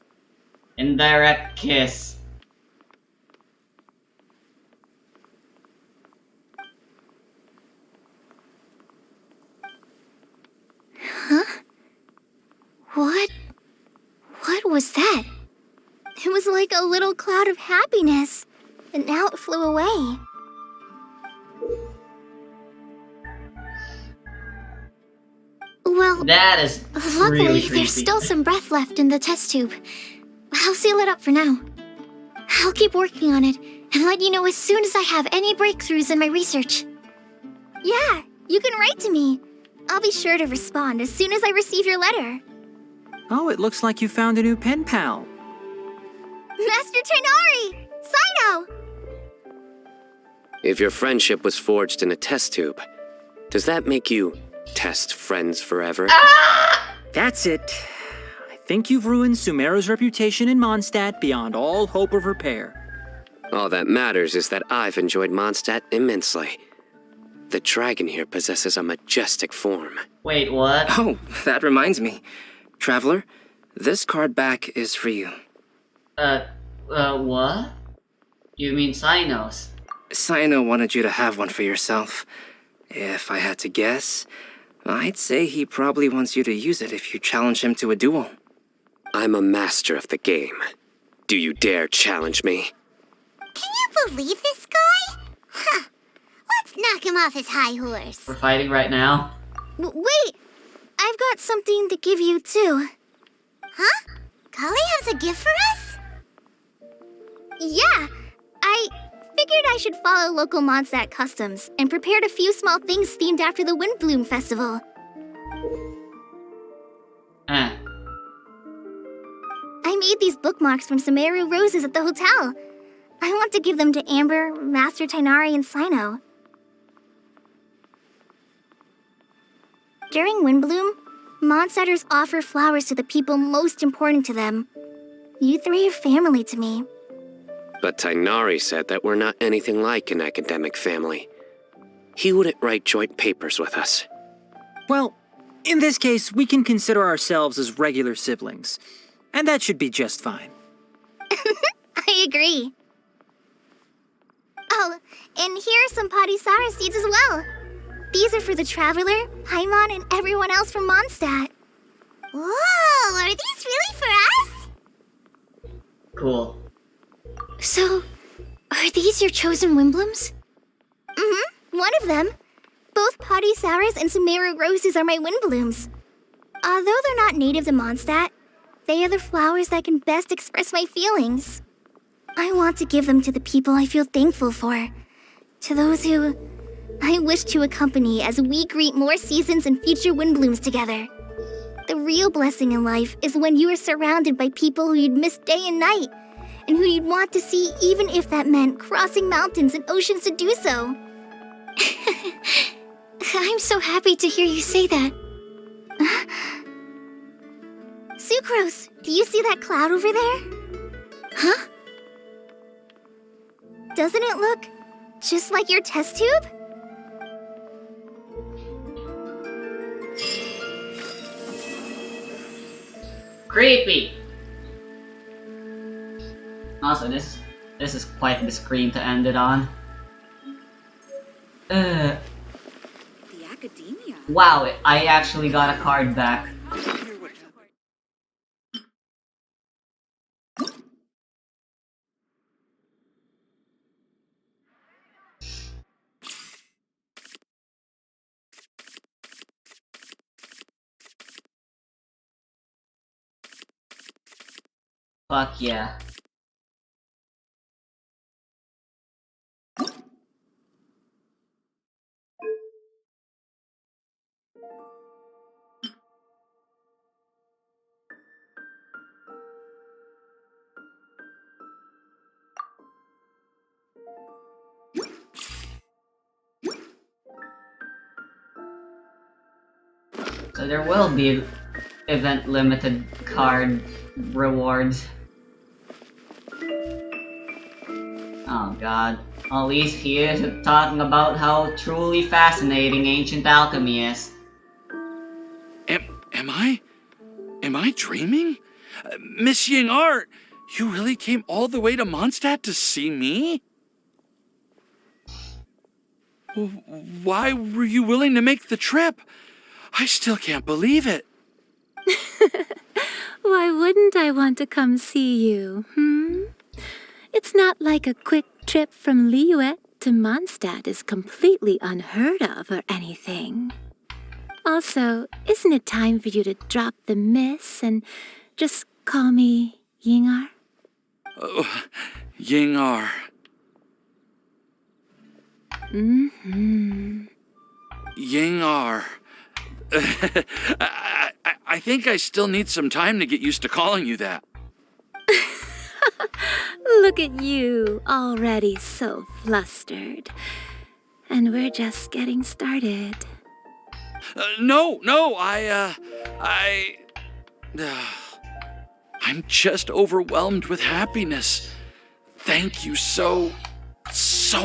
Speaker 1: Indirect kiss.
Speaker 4: Huh? What was that?
Speaker 9: It was like a little cloud of happiness, and now it flew away.
Speaker 4: Well,
Speaker 1: That is
Speaker 4: luckily,
Speaker 1: really creepy.
Speaker 4: there's still some breath left in the test tube. I'll seal it up for now. I'll keep working on it and let you know as soon as I have any breakthroughs in my research.
Speaker 9: Yeah, you can write to me. I'll be sure to respond as soon as I receive your letter.
Speaker 16: Oh, it looks like you found a new pen pal.
Speaker 9: Master Tighnari! Cyno!
Speaker 17: If your friendship was forged in a test tube, does that make you test friends forever?
Speaker 16: That's it. I think you've ruined Sumeru's reputation in Mondstadt beyond all hope of repair.
Speaker 17: All that matters is that I've enjoyed Mondstadt immensely. The dragon here possesses a majestic form.
Speaker 1: Wait, what?
Speaker 10: Oh, that reminds me. Traveler, this card back is for you.
Speaker 1: What? You mean Cynos?
Speaker 10: Cyno wanted you to have one for yourself. If I had to guess, I'd say he probably wants you to use it if you challenge him to a duel.
Speaker 17: I'm a master of the game. Do you dare challenge me?
Speaker 5: Can you believe this guy? Huh. Let's knock him off his high horse.
Speaker 1: We're fighting right now?
Speaker 9: Wait! I've got something to give you, too.
Speaker 5: Huh? Kale has a gift for us?
Speaker 9: Yeah! I figured I should follow local Mondstadt customs and prepared a few small things themed after the Windbloom Festival. I made these bookmarks from Sumeru roses at the hotel. I want to give them to Amber, Master Tighnari, and Cyno. During Windbloom, Mondstadters offer flowers to the people most important to them. You three are family to me.
Speaker 17: But Tighnari said that we're not anything like an academic family. He wouldn't write joint papers with us.
Speaker 16: Well, in this case, we can consider ourselves as regular siblings. And that should be just fine.
Speaker 9: I agree. Oh, and here are some Padisara seeds as well. These are for the Traveler, Paimon, and everyone else from Mondstadt.
Speaker 5: Whoa, are these really for us?
Speaker 1: Cool.
Speaker 4: So, are these your chosen Windblooms?
Speaker 9: Mm-hmm, one of them. Both Potty Sours and Sumeru Roses are my wind blooms. Although they're not native to Mondstadt, they are the flowers that can best express my feelings. I want to give them to the people I feel thankful for. To those who I wish to accompany as we greet more seasons and future wind blooms together. The real blessing in life is when you are surrounded by people who you'd miss day and night, and who you'd want to see even if that meant crossing mountains and oceans to do so.
Speaker 4: I'm so happy to hear you say that.
Speaker 9: Sucrose, do you see that cloud over there?
Speaker 4: Huh?
Speaker 9: Doesn't it look just like your test tube?
Speaker 1: Creepy! Also, this is quite the screen to end it on.
Speaker 11: The academia.
Speaker 1: Wow, I actually got a card back. Fuck yeah. So there will be event limited card rewards. Oh god. At least he is talking about how truly fascinating ancient alchemy is.
Speaker 3: Am I dreaming? Miss Ying-Ar, you really came all the way to Mondstadt to see me? Why were you willing to make the trip? I still can't believe it.
Speaker 6: Why wouldn't I want to come see you, It's not like a quick trip from Liyue to Mondstadt is completely unheard of or anything. Also, isn't it time for you to drop the miss and just call me Ying-Ar?
Speaker 3: Oh, Ying-Ar. Ying-Ar. I think I still need some time to get used to calling you that.
Speaker 6: Look at you, already so flustered. And we're just getting started.
Speaker 3: No, I'm just overwhelmed with happiness. Thank you so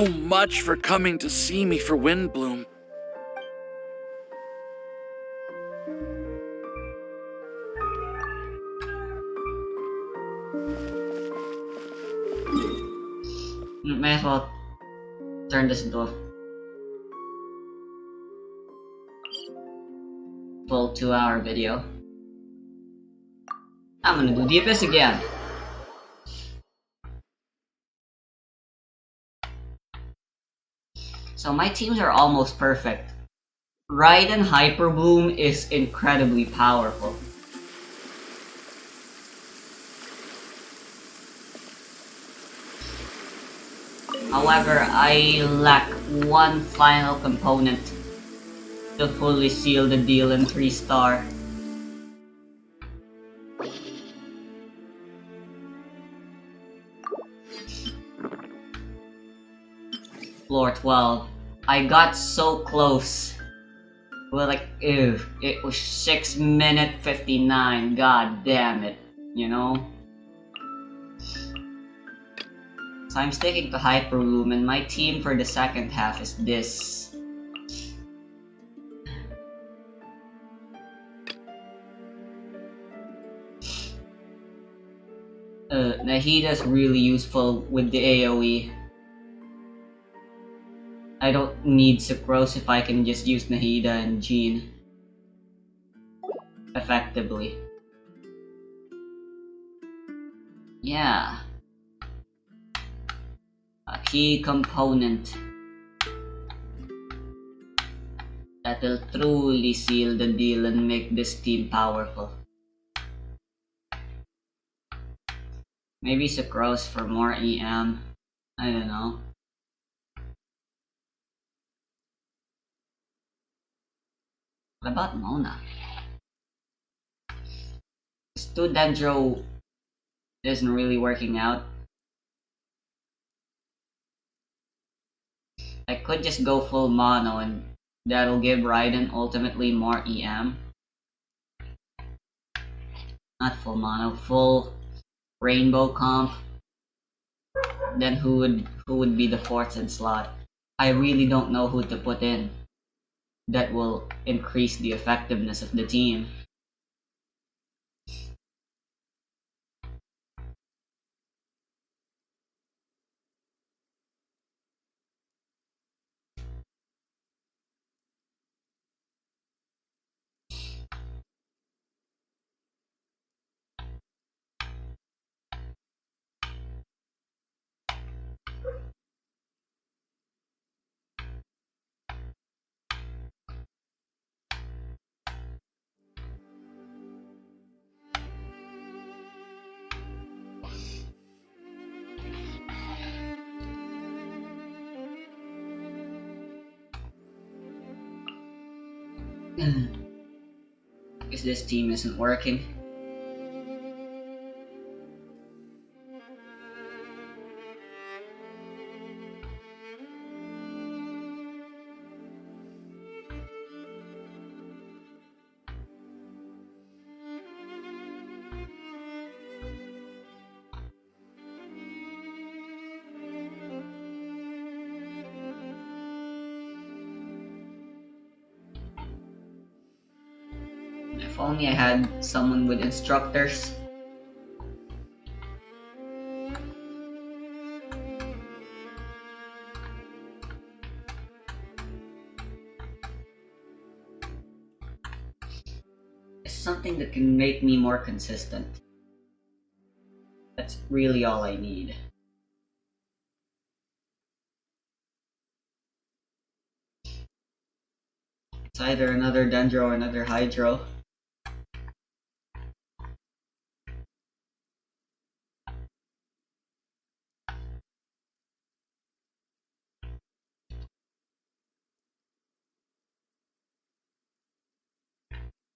Speaker 3: much for coming to see me for Windbloom.
Speaker 1: May as well turn this into a full 2-hour video. I'm gonna do the Abyss again. So my teams are almost perfect. Raiden Hyper Bloom is incredibly powerful. However, I lack one final component to fully seal the deal in 3-star. Floor 12. I got so close. Well, like, ew, it was 6:59. God damn it, you know? So I'm sticking to Hyper Bloom, and my team for the second half is this. Nahida's really useful with the AoE. I don't need Sucrose if I can just use Nahida and Jean effectively. Yeah. A key component. that will truly seal the deal and make this team powerful. Maybe Sucrose for more EM. I don't know. What about Mona? Stu Dendro isn't really working out. I could just go full mono and that'll give Raiden ultimately more EM. Not full mono, full rainbow comp. Then who would be the fourth in slot? I really don't know who to put in that will increase the effectiveness of the team. Because this team isn't working. If only I had someone with instructors. It's something that can make me more consistent. That's really all I need. It's either another Dendro or another Hydro.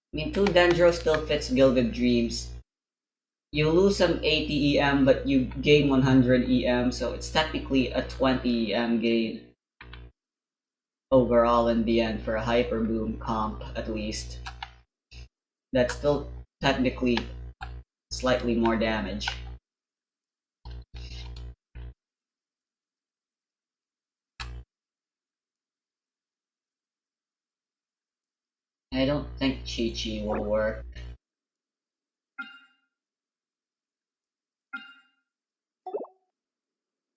Speaker 1: I mean, 2 Dendro still fits Gilded Dreams. You lose some 80 EM, but you gain 100 EM, so it's technically a 20 EM gain overall in the end for a Hyper Boom comp, at least. That's still technically slightly more damage. I don't think Chi-Chi will work.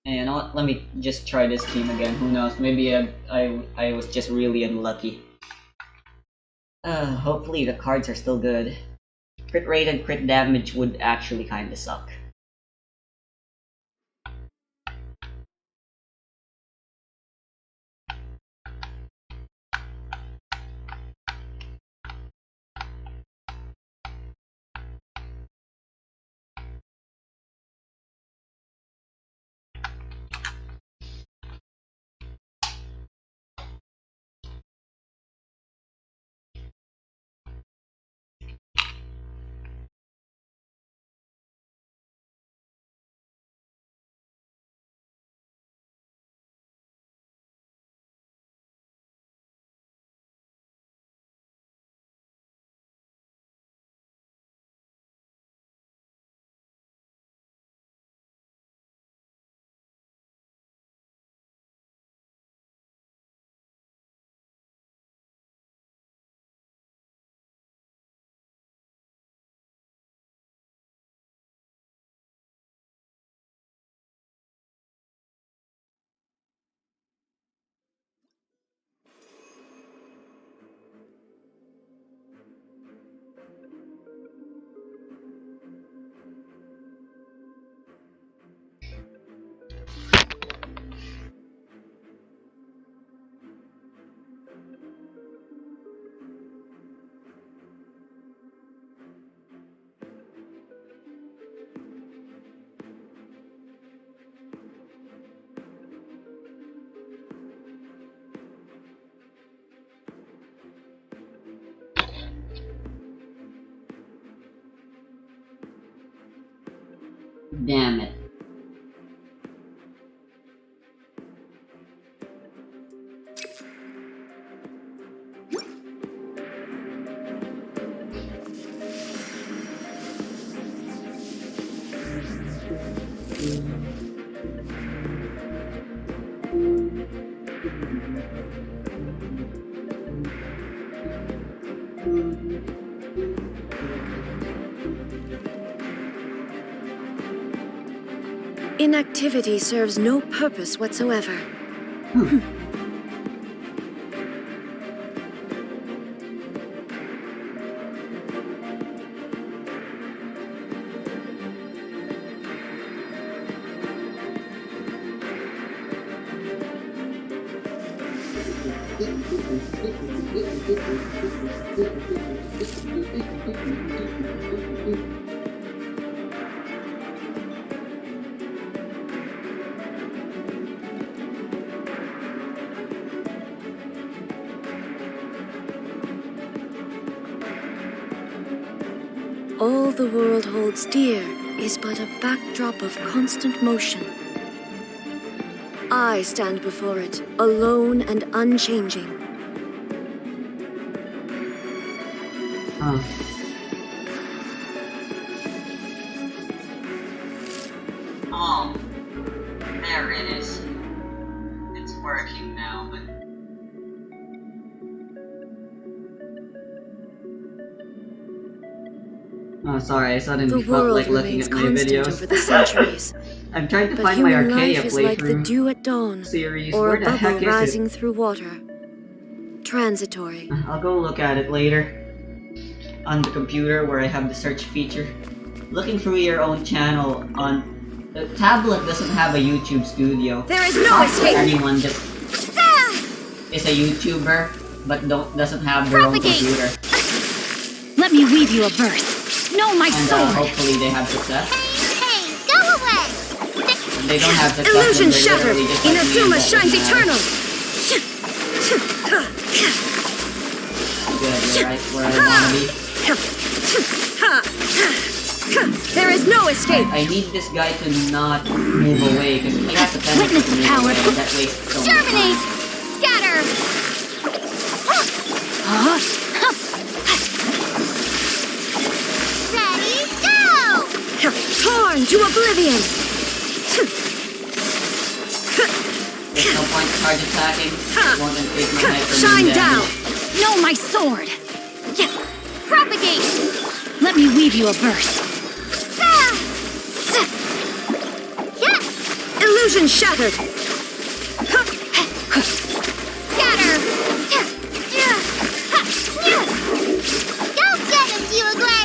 Speaker 1: And you know what? Let me just try this team again. Who knows? Maybe I was just really unlucky. Hopefully the cards are still good. Crit rate and crit damage would actually kinda suck. Damn it.
Speaker 18: Inactivity serves no purpose whatsoever. All the world holds dear is but a backdrop of constant motion. I stand before it, alone and unchanging.
Speaker 1: Oh, there it is. It's working now, but... Oh, sorry, I suddenly felt like looking at my videos.
Speaker 18: Over the centuries.
Speaker 1: I'm trying to
Speaker 18: But
Speaker 1: find my
Speaker 18: human
Speaker 1: Arcadia
Speaker 18: life is like the
Speaker 1: playthrough
Speaker 18: dew at dawn,
Speaker 1: series.
Speaker 18: or
Speaker 1: Where
Speaker 18: a
Speaker 1: the heck
Speaker 18: bubble
Speaker 1: is
Speaker 18: rising
Speaker 1: it?
Speaker 18: through water. Transitory.
Speaker 1: I'll go look at it later. On the computer where I have the search feature. Looking through your own channel on... The tablet doesn't have a YouTube studio.
Speaker 18: There is no escape!
Speaker 1: Anyone just is a YouTuber, but doesn't have their own computer.
Speaker 11: Let me weave you a verse. Know my
Speaker 1: And
Speaker 11: sword.
Speaker 1: hopefully they have success.
Speaker 5: Hey, go away!
Speaker 1: If they don't have success,
Speaker 18: Illusion
Speaker 1: then they're
Speaker 18: shattered!
Speaker 1: literally just like me,
Speaker 18: Inazuma
Speaker 1: that
Speaker 18: shines
Speaker 1: doesn't matter.
Speaker 18: eternal!
Speaker 1: Good, you're right where I wanna be.
Speaker 18: There is no escape!
Speaker 1: I need this guy to not move away, because he has the tendency to move away, and that wastes so much time.
Speaker 5: Germinate! Scatter! Ready, go!
Speaker 18: Torn to oblivion!
Speaker 1: There's no point in charge attacking. It won't increase my hyper
Speaker 18: Shine
Speaker 1: move
Speaker 18: down!
Speaker 1: damage.
Speaker 11: Know my sword.
Speaker 5: Propagate!
Speaker 11: Let me weave you a verse.
Speaker 18: Illusion shattered!
Speaker 5: Scatter! Go get him, Uruguay!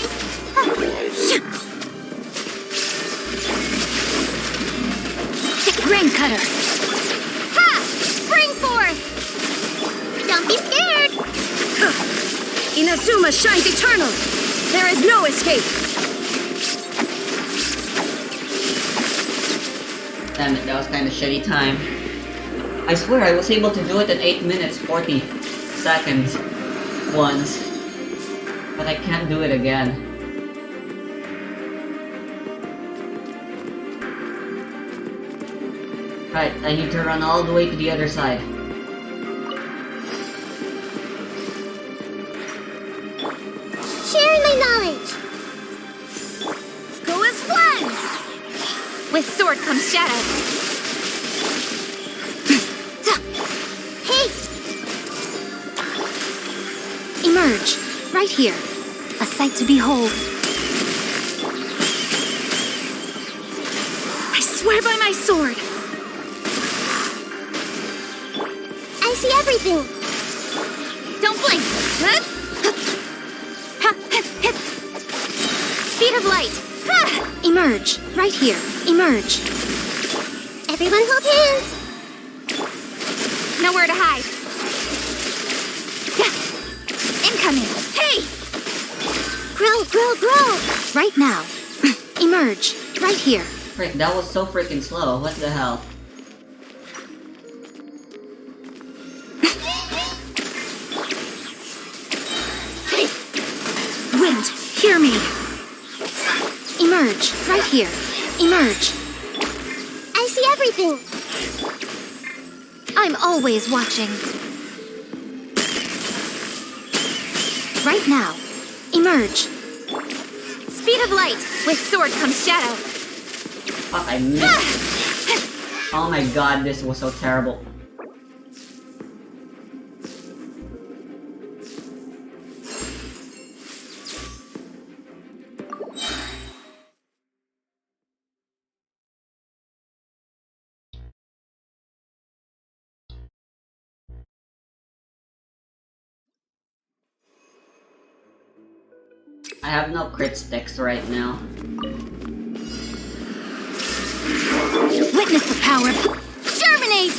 Speaker 11: Rain cutter.
Speaker 5: Ha! Spring forth! Don't be scared!
Speaker 18: Inazuma shines eternal! There is no escape!
Speaker 1: Damn it, that was kind of shitty time. I swear I was able to do it in 8 minutes 40 seconds once, but I can't do it again. Right, I need to run all the way to the other side.
Speaker 5: Sharing my knowledge! Go as one!
Speaker 6: With sword comes shadow.
Speaker 5: Hey!
Speaker 4: Emerge, right here. A sight to behold.
Speaker 6: I swear by my sword.
Speaker 5: I see everything!
Speaker 6: Don't blink. Speed of light.
Speaker 4: Emerge, right here. Emerge.
Speaker 5: Everyone hold hands!
Speaker 6: Nowhere to hide. Incoming. Hey!
Speaker 4: Grow, grow, grow! Right now. Emerge, right here.
Speaker 1: Frick, that was so freaking slow. What the hell?
Speaker 4: Wind, hear me. Emerge, right here. Emerge.
Speaker 5: I see everything.
Speaker 4: I'm always watching. Right now. Emerge. Speed of light. With sword comes shadow.
Speaker 1: Fuck, I missed. Oh my god, this was so terrible. I have no crit sticks right now.
Speaker 4: Witness the power of germinate!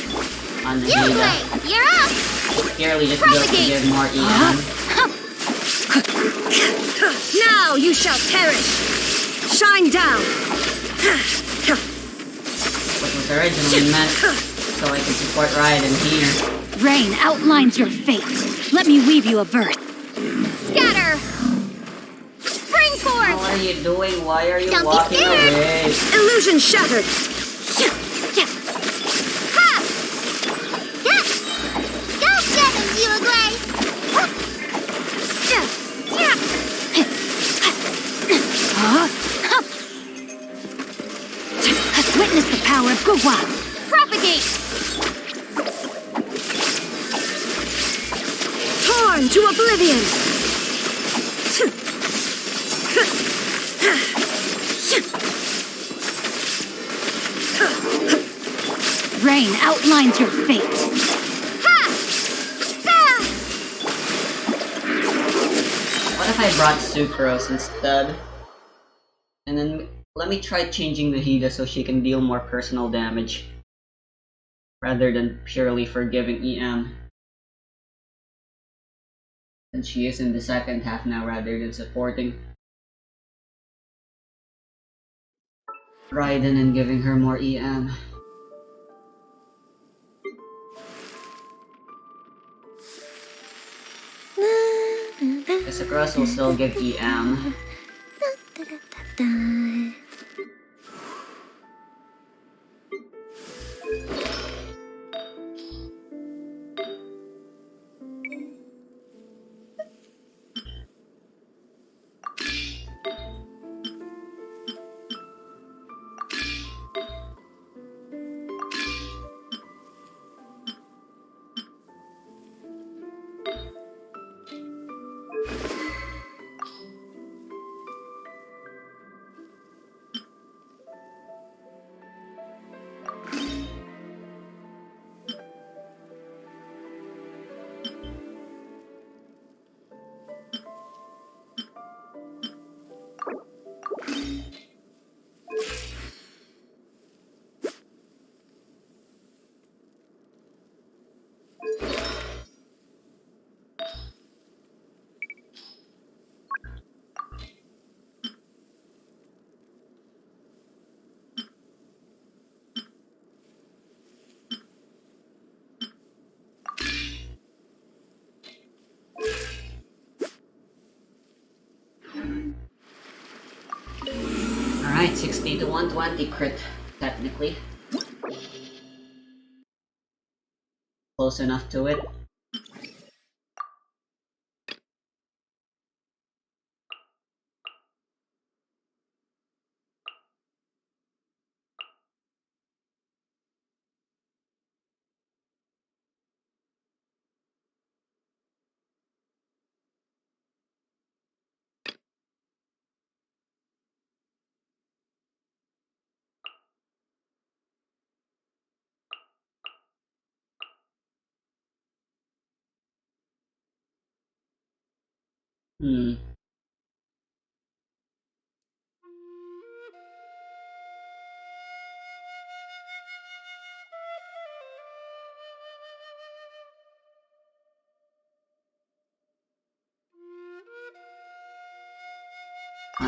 Speaker 1: On the
Speaker 4: You
Speaker 1: Vita.
Speaker 4: you're up!
Speaker 1: Purely just goes to give more EM.
Speaker 18: Now you shall perish! Shine down!
Speaker 1: What was originally meant so I can support Raiden here.
Speaker 11: Rain outlines your fate. Let me weave you a birth.
Speaker 4: Scatter! Spring forth!
Speaker 1: What are you doing? Why are you
Speaker 4: Don't be
Speaker 1: walking
Speaker 4: scared.
Speaker 1: away?
Speaker 18: Illusion shattered!
Speaker 5: Ha! Yeah. Go get him, you Grace!
Speaker 11: Witness the power of Gugwa.
Speaker 4: Propagate!
Speaker 18: Torn to oblivion!
Speaker 11: Rain outlines your fate.
Speaker 1: What if I brought Sucrose instead? And then let me try changing the Hida so she can deal more personal damage. Rather than purely forgiving EM. And she is in the second half now rather than supporting Raiden and giving her more EM. Sucrose will still give EM. Alright, 60 to 120 crit, technically. Close enough to it.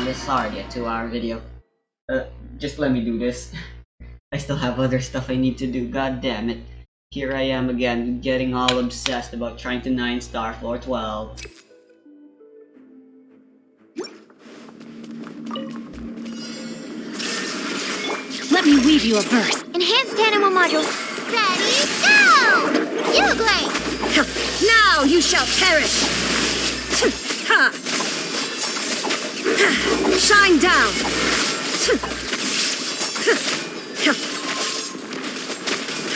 Speaker 1: This is already a 2-hour video. Just let me do this. I still have other stuff I need to do, god damn it. Here I am again, getting all obsessed about trying to 9-star floor 12.
Speaker 4: Let me weave you a verse. Enhanced animal modules.
Speaker 5: Ready, go! You great!
Speaker 18: Now you shall perish! Ha! Shine down!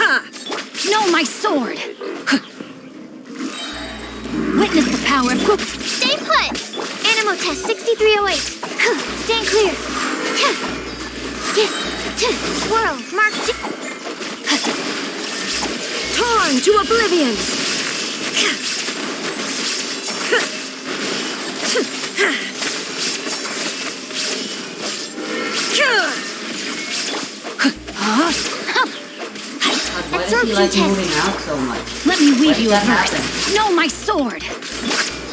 Speaker 4: Ha! No, my sword! Witness the power of... Stay put! Animo test 6308. Stand clear. Swirl, mark...
Speaker 18: Torn to oblivion!
Speaker 1: Why does he like moving out so much?
Speaker 4: Let me
Speaker 1: Why
Speaker 4: weave
Speaker 1: does
Speaker 4: you a
Speaker 1: that
Speaker 4: verse.
Speaker 1: happen?
Speaker 4: No, my sword!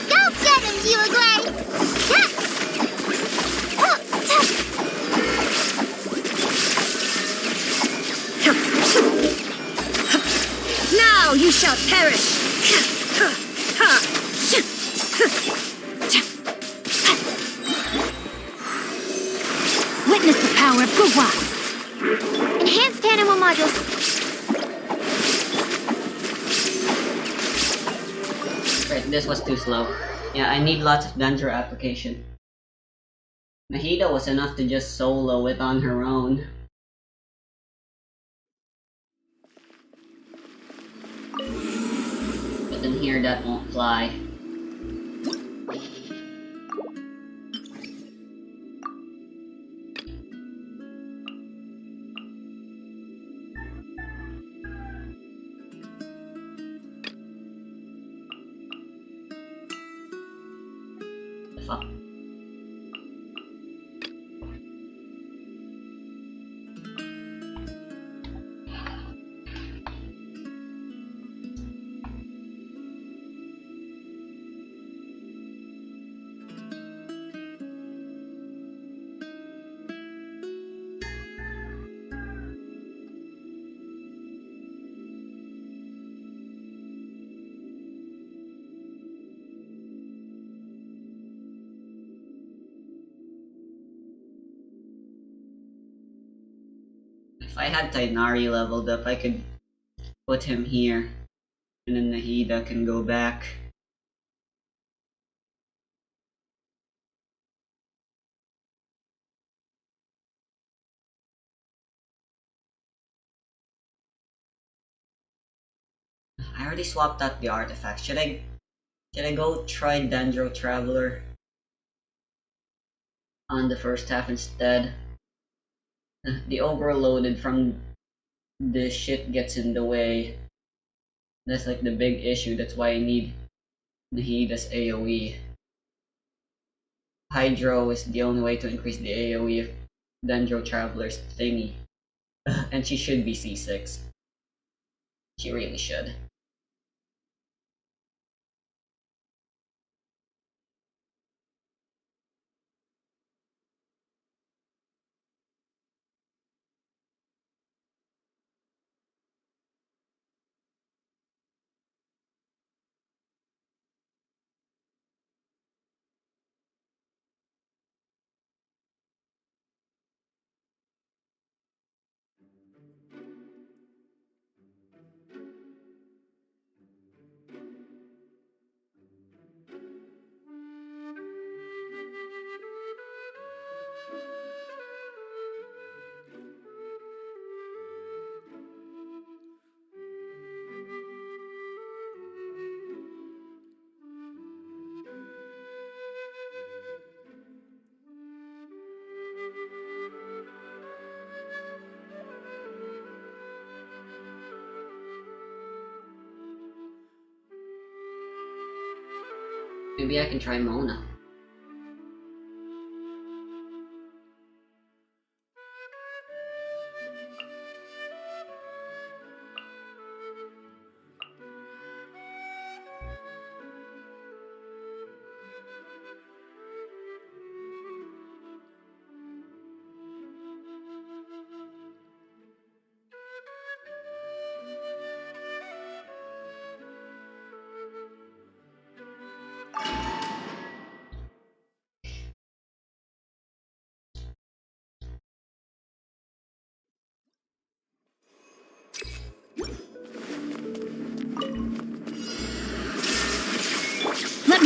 Speaker 5: Go get him, you great!
Speaker 18: Now you shall perish!
Speaker 4: Witness the power of Guwa. Enhanced animal modules.
Speaker 1: Right, this was too slow. Yeah, I need lots of Dendro application. Nahida was enough to just solo it on her own. But in here that won't fly. Fuck. If I had Tainari leveled up, I could put him here. And then Nahida can go back. I already swapped out the artifact. Should I go try Dendro Traveler on the first half instead? The overloaded from this shit gets in the way. That's like the big issue. That's why I need Nahida's AoE. Hydro is the only way to increase the AoE of Dendro Traveler's thingy. And she should be C6. She really should. Maybe I can try Mona.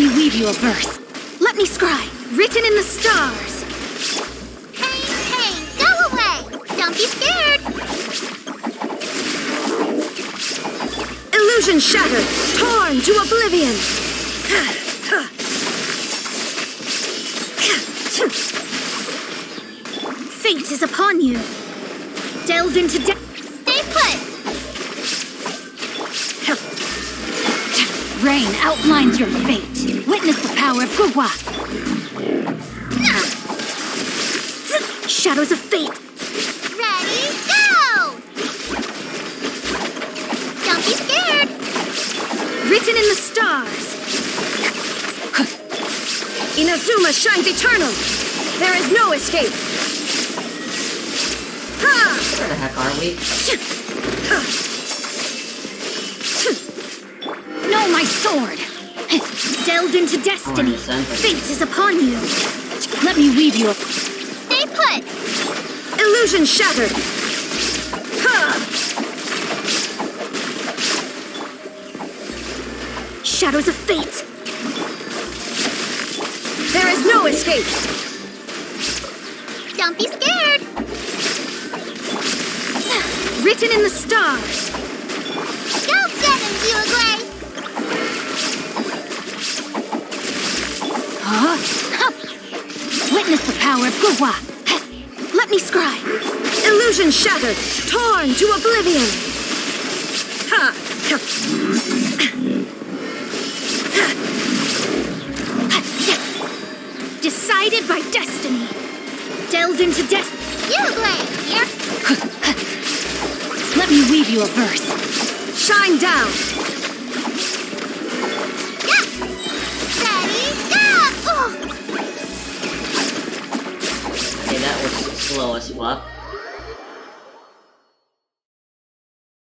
Speaker 6: me weave you a verse. Let me scry, written in the stars.
Speaker 9: Hey, go away! Don't be scared!
Speaker 6: Illusion shattered, torn to oblivion. Fate is upon you. Delve into death.
Speaker 9: Stay put!
Speaker 11: Rain outlines your fate. Witness the power of Gugwa.
Speaker 6: Shadows of fate.
Speaker 9: Ready, go! Don't be scared!
Speaker 6: Written in the stars. Inazuma shines eternal. There is no escape.
Speaker 1: Where the heck are we?
Speaker 6: No, my sword. Delve into destiny. Fate is upon you.
Speaker 11: Let me weave you a...
Speaker 9: Stay put!
Speaker 6: Illusion shattered. Shadows of fate. There is no escape.
Speaker 9: Don't be scared!
Speaker 6: Written in the stars.
Speaker 9: Go get him, Gilligray!
Speaker 11: Witness the power of Gugwa.
Speaker 6: Let me scry. Illusion shattered, torn to oblivion. Decided by destiny. Delve into destiny.
Speaker 9: Gilligray, here!
Speaker 11: Let me weave you a verse.
Speaker 6: Shine down.
Speaker 9: Ready, go! Oh.
Speaker 1: Okay, that was slow as fuck.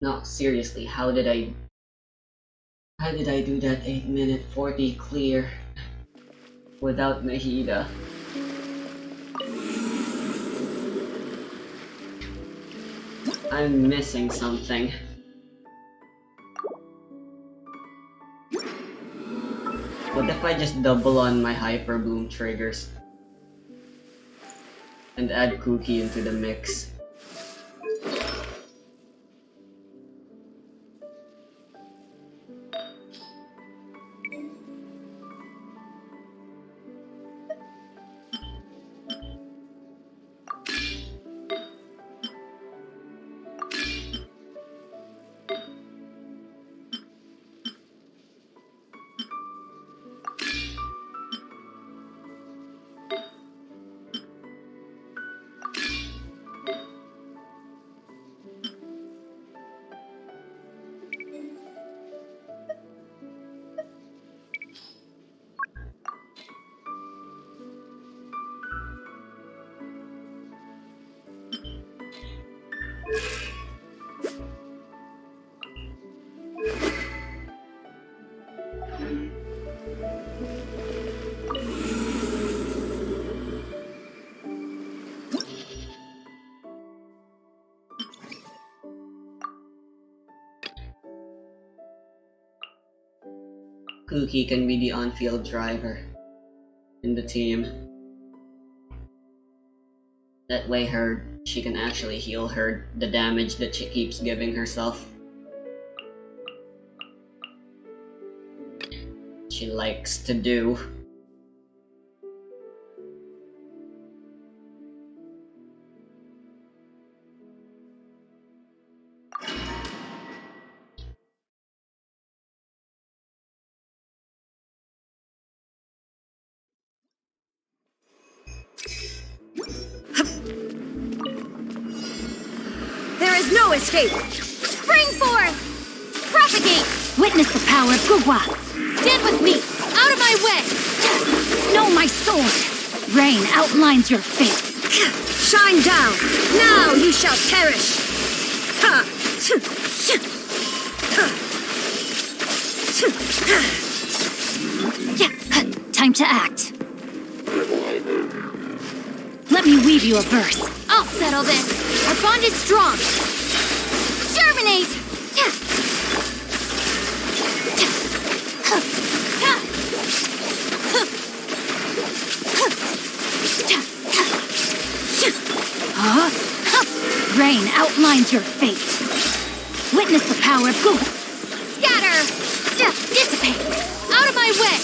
Speaker 1: No, seriously, how did I do that 8-minute 40 clear without Nahida? I'm missing something. What if I just double on my Hyper Bloom triggers? And add Cookie into the mix? Cookie can be the on-field driver in the team. That way she can actually heal the damage that she keeps giving herself. She likes to do.
Speaker 6: There is no escape.
Speaker 9: Spring forth! Propagate!
Speaker 11: Witness the power of Gugwa.
Speaker 6: Stand with me. Out of my way.
Speaker 11: Know my sword. Rain outlines your fate.
Speaker 6: Shine down. Now you shall perish.
Speaker 11: Time to act. Let me weave you a verse.
Speaker 9: I'll settle this. Our bond is strong. Germinate!
Speaker 11: Rain outlines your fate. Witness the power of Google.
Speaker 4: Scatter! Dissipate! Out of my way!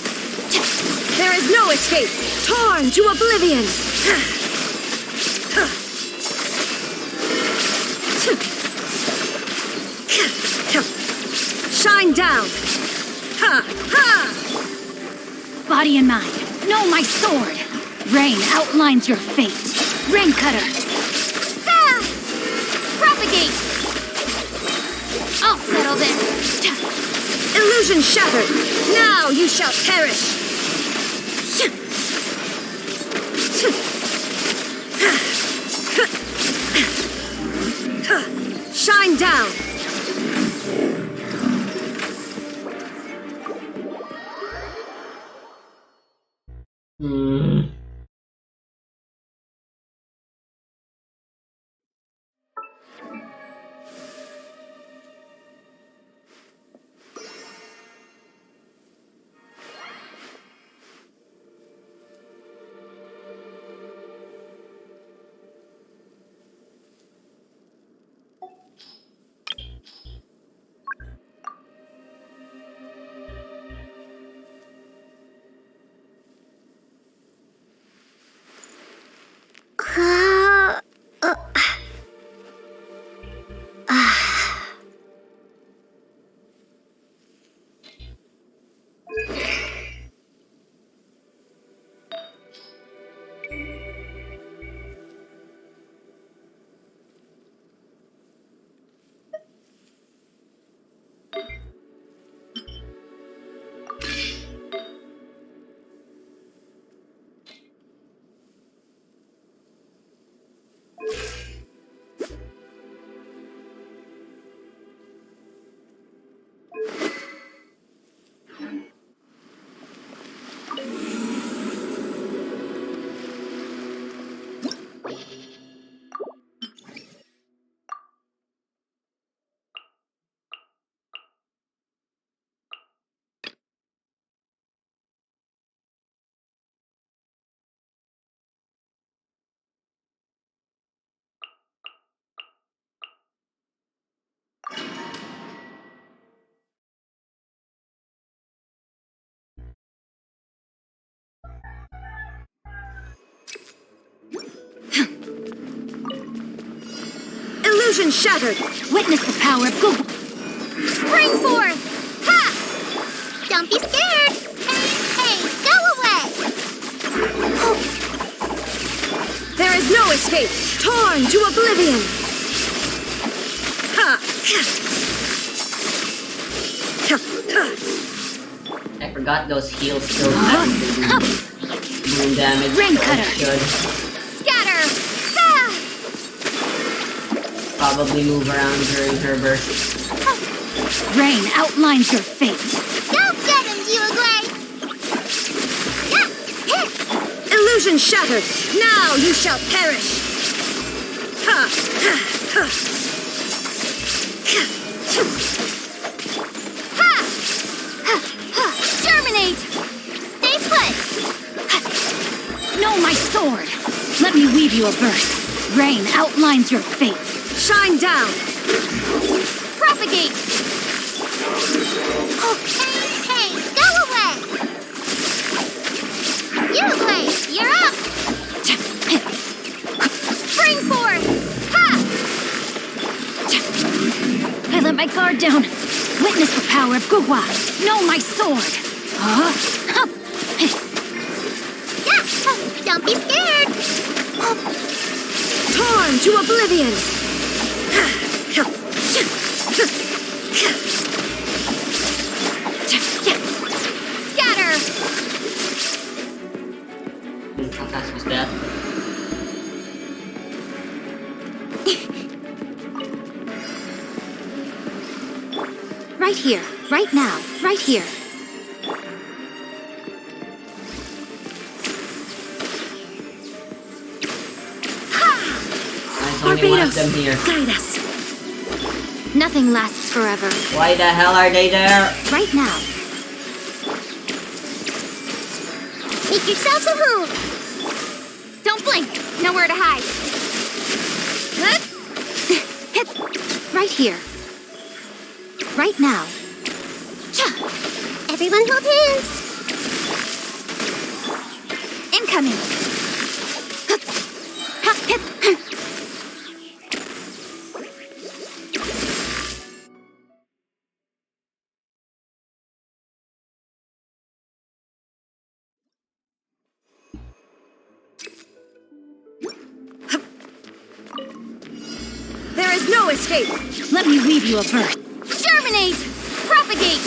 Speaker 18: There is no escape! Torn to oblivion! Shine down! Ha! Ha!
Speaker 11: Body and mind, know my sword. Rain outlines your fate. Rain cutter.
Speaker 4: Ah! Propagate! I'll settle this.
Speaker 18: Illusion shattered! Now you shall perish! Shine down! Illusion shattered!
Speaker 11: Witness the power of Google.
Speaker 4: Spring forth! Ha! Don't be scared! Hey, go away!
Speaker 18: There is no escape! Torn to oblivion! Ha!
Speaker 1: I forgot those heals still moon damage.
Speaker 11: Rain cutter.
Speaker 1: Should
Speaker 4: Scatter! Ah!
Speaker 1: probably move around during her burst.
Speaker 11: Rain outlines your fate.
Speaker 4: Go get him, Uruguay!
Speaker 18: Illusion shattered! Now you shall perish! Ha!
Speaker 4: Germinate! Stay put!
Speaker 11: Know my sword. Let me weave you a verse. Rain outlines your fate.
Speaker 18: Shine down!
Speaker 4: Propagate! Oh, hey, go away! Uruguay, you're up! Spring forth! Ha!
Speaker 11: I let my guard down. Witness the power of Gugwa. Know my sword.
Speaker 4: Yeah, don't be scared!
Speaker 18: Torn to oblivion!
Speaker 4: Scatter!
Speaker 1: How fast was that?
Speaker 11: Right here. Right now. Right here.
Speaker 1: Only one of them here.
Speaker 11: Guide us. Nothing lasts forever.
Speaker 1: Why the hell are they there?
Speaker 11: Right now.
Speaker 4: Make yourselves at home! Don't blink! Nowhere to hide! Right here. Right now.
Speaker 9: Everyone hold hands.
Speaker 11: Incoming.
Speaker 18: There is no escape.
Speaker 11: Let me weave you a verse.
Speaker 9: Germinate! Propagate!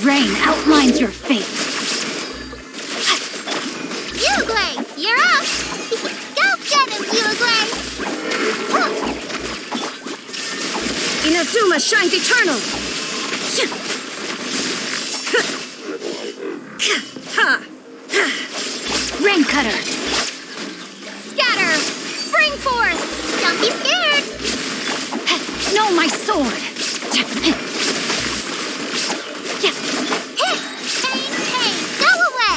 Speaker 11: Rain outlines your fate.
Speaker 9: Uruguay, you're up! Go get him, Uruguay!
Speaker 18: Inazuma shines eternal.
Speaker 11: Rain cutter.
Speaker 9: Scatter! Spring forth! Don't be scared!
Speaker 11: No, my sword.
Speaker 9: Hey, go away!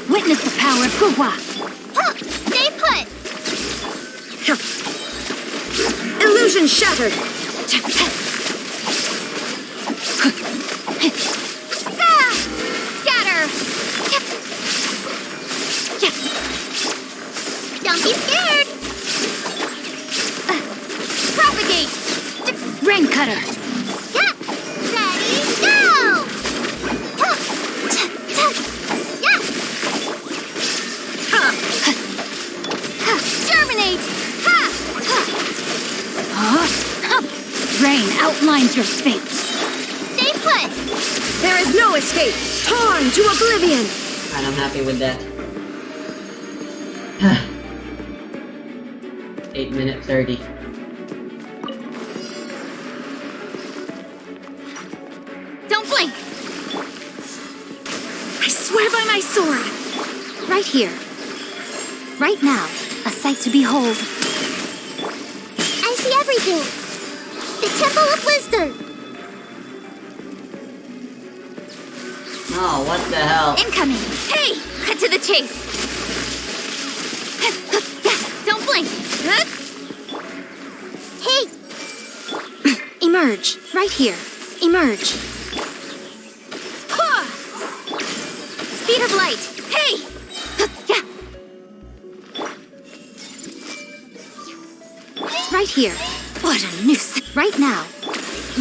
Speaker 11: Witness the power of Gugwa.
Speaker 9: Stay put!
Speaker 18: Illusion shattered.
Speaker 9: Scatter! Don't be scared! Propagate!
Speaker 11: Rain cutter.
Speaker 9: Ready, go! Germinate!
Speaker 11: Rain outlines your fate.
Speaker 9: Stay put!
Speaker 18: There is no escape. Torn to oblivion.
Speaker 1: And I'm happy with that. 8:30.
Speaker 11: Don't blink.
Speaker 18: I swear by my sword.
Speaker 4: Right here. Right now. A sight to behold.
Speaker 9: I see everything! The Temple of Wisdom!
Speaker 1: Oh, what the hell?
Speaker 11: Incoming. Hey, cut to the chase. Don't blink.
Speaker 9: Hey!
Speaker 4: Emerge. Right here. Emerge.
Speaker 11: Speed of light. Hey.
Speaker 4: Right here.
Speaker 11: What a nuisance.
Speaker 4: Right now.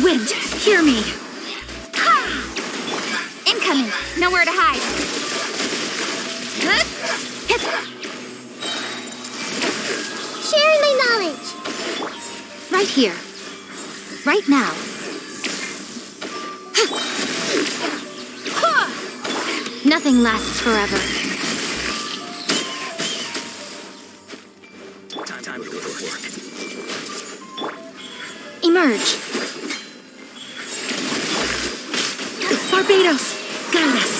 Speaker 11: Wind, hear me. Incoming. Nowhere to hide.
Speaker 9: Sharing my knowledge!
Speaker 4: Right here. Right now. Nothing lasts forever.
Speaker 3: Time to go to work.
Speaker 4: Emerge.
Speaker 18: Barbados, guide us.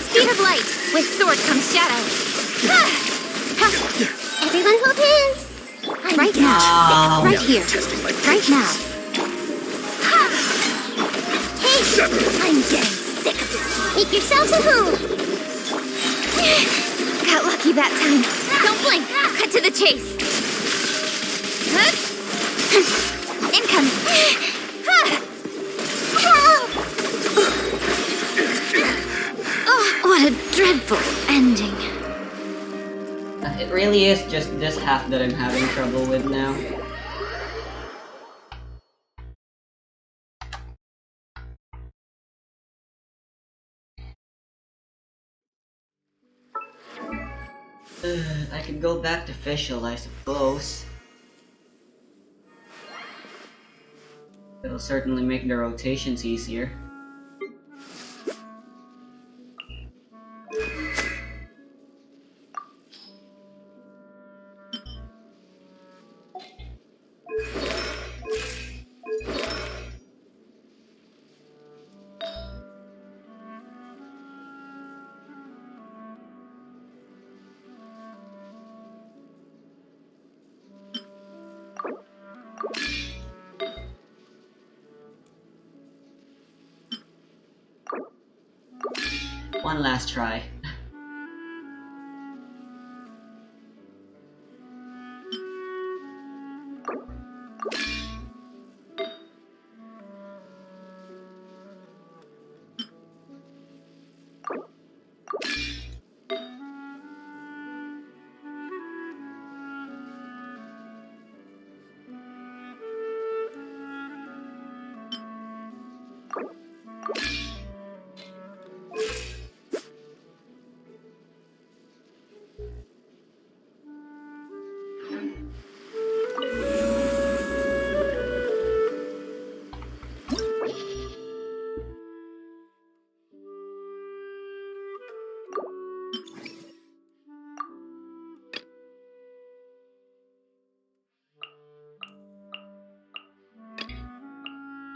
Speaker 11: Speed of light. With sword comes shadow.
Speaker 9: Everyone hold hands!
Speaker 4: Right now. Right here. Right now.
Speaker 9: Hey! I'm getting sick of this! Make yourselves at home!
Speaker 11: Got lucky that time. Don't blink. Cut to the chase. Incoming.
Speaker 9: Help!
Speaker 4: Oh, what a dreadful ending.
Speaker 1: It really is just this half that I'm having trouble with now. I could go back to Fischl, I suppose. It'll certainly make the rotations easier. One last try.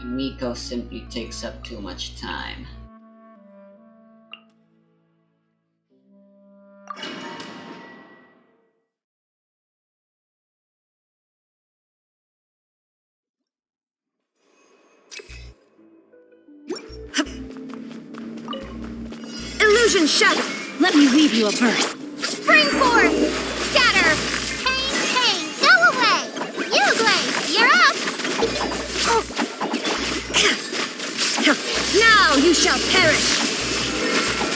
Speaker 1: Miko simply takes up too much time.
Speaker 11: Illusion shatter! Let me weave you a verse.
Speaker 5: Spring forth! Scatter! Pain, pain, go away! Uglade, you're up!
Speaker 11: Now you shall perish!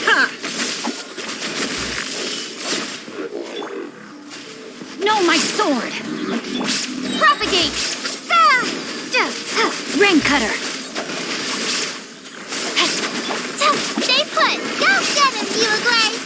Speaker 11: Ha! No, my sword!
Speaker 5: Propagate!
Speaker 11: Rain cutter!
Speaker 5: Stay put! Go get him, Uglade!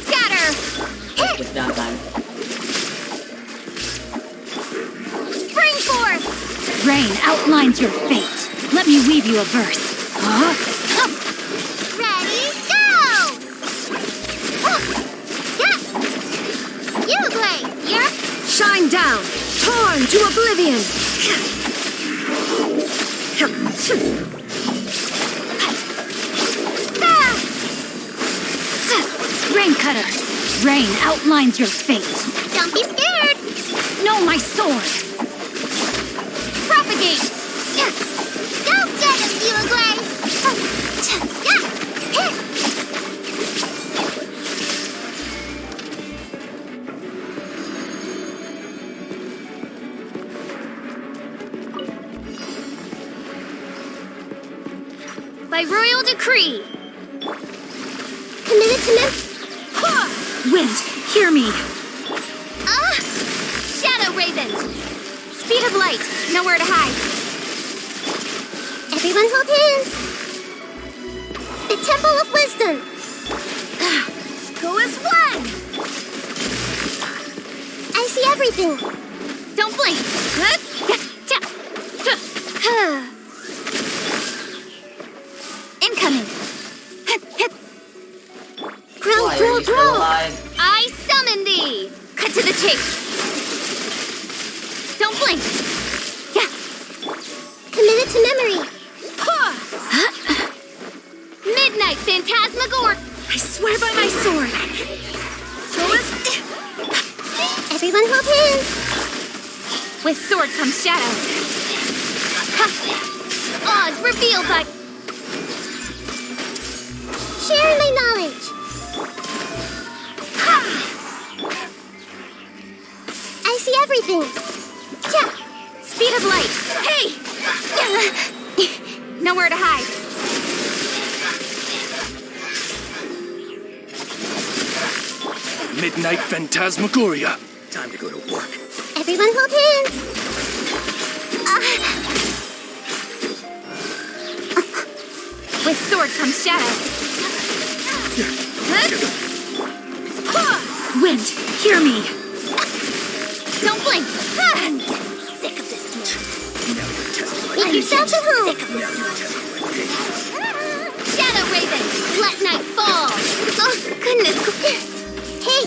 Speaker 5: Scatter!
Speaker 1: With downtime.
Speaker 5: Spring forth!
Speaker 11: Rain outlines your fate. Let me weave you a verse. Huh?
Speaker 5: Ready, go! Uglade, you're up!
Speaker 11: Shine down! Torn to oblivion! Rain cutter! Rain outlines your fate.
Speaker 5: Don't be scared!
Speaker 11: No, my sword!
Speaker 5: Propagate! Go get him, Uglade!
Speaker 4: By royal decree.
Speaker 5: Committed to mem-
Speaker 11: Wind, hear me.
Speaker 5: Shadow Raven! Speed of light, nowhere to hide. Everyone hold hands. The Temple of Wisdom.
Speaker 11: Go as one!
Speaker 5: I see everything.
Speaker 4: Don't blink. Incoming.
Speaker 5: Grow,
Speaker 1: Why are
Speaker 5: grow,
Speaker 1: you still
Speaker 5: grow.
Speaker 1: alive?
Speaker 4: I summon thee. Cut to the chase. Don't blink.
Speaker 5: Committed to memory.
Speaker 4: Midnight Phantasmagor.
Speaker 11: I swear by my sword. Go as...
Speaker 5: Everyone hold hands.
Speaker 4: With sword comes shadow. Oz revealed by...
Speaker 5: Share my knowledge. I see everything.
Speaker 4: Speed of light. Hey! Nowhere to hide.
Speaker 3: Midnight Phantasmagoria. Time to go to work.
Speaker 5: Everyone hold hands.
Speaker 4: With sword comes shadow.
Speaker 11: Wind, hear me.
Speaker 4: Don't blink.
Speaker 5: Sick of this duel. Make yourself at home.
Speaker 4: Shadow Raven, let night fall.
Speaker 5: Oh, goodness. Hey,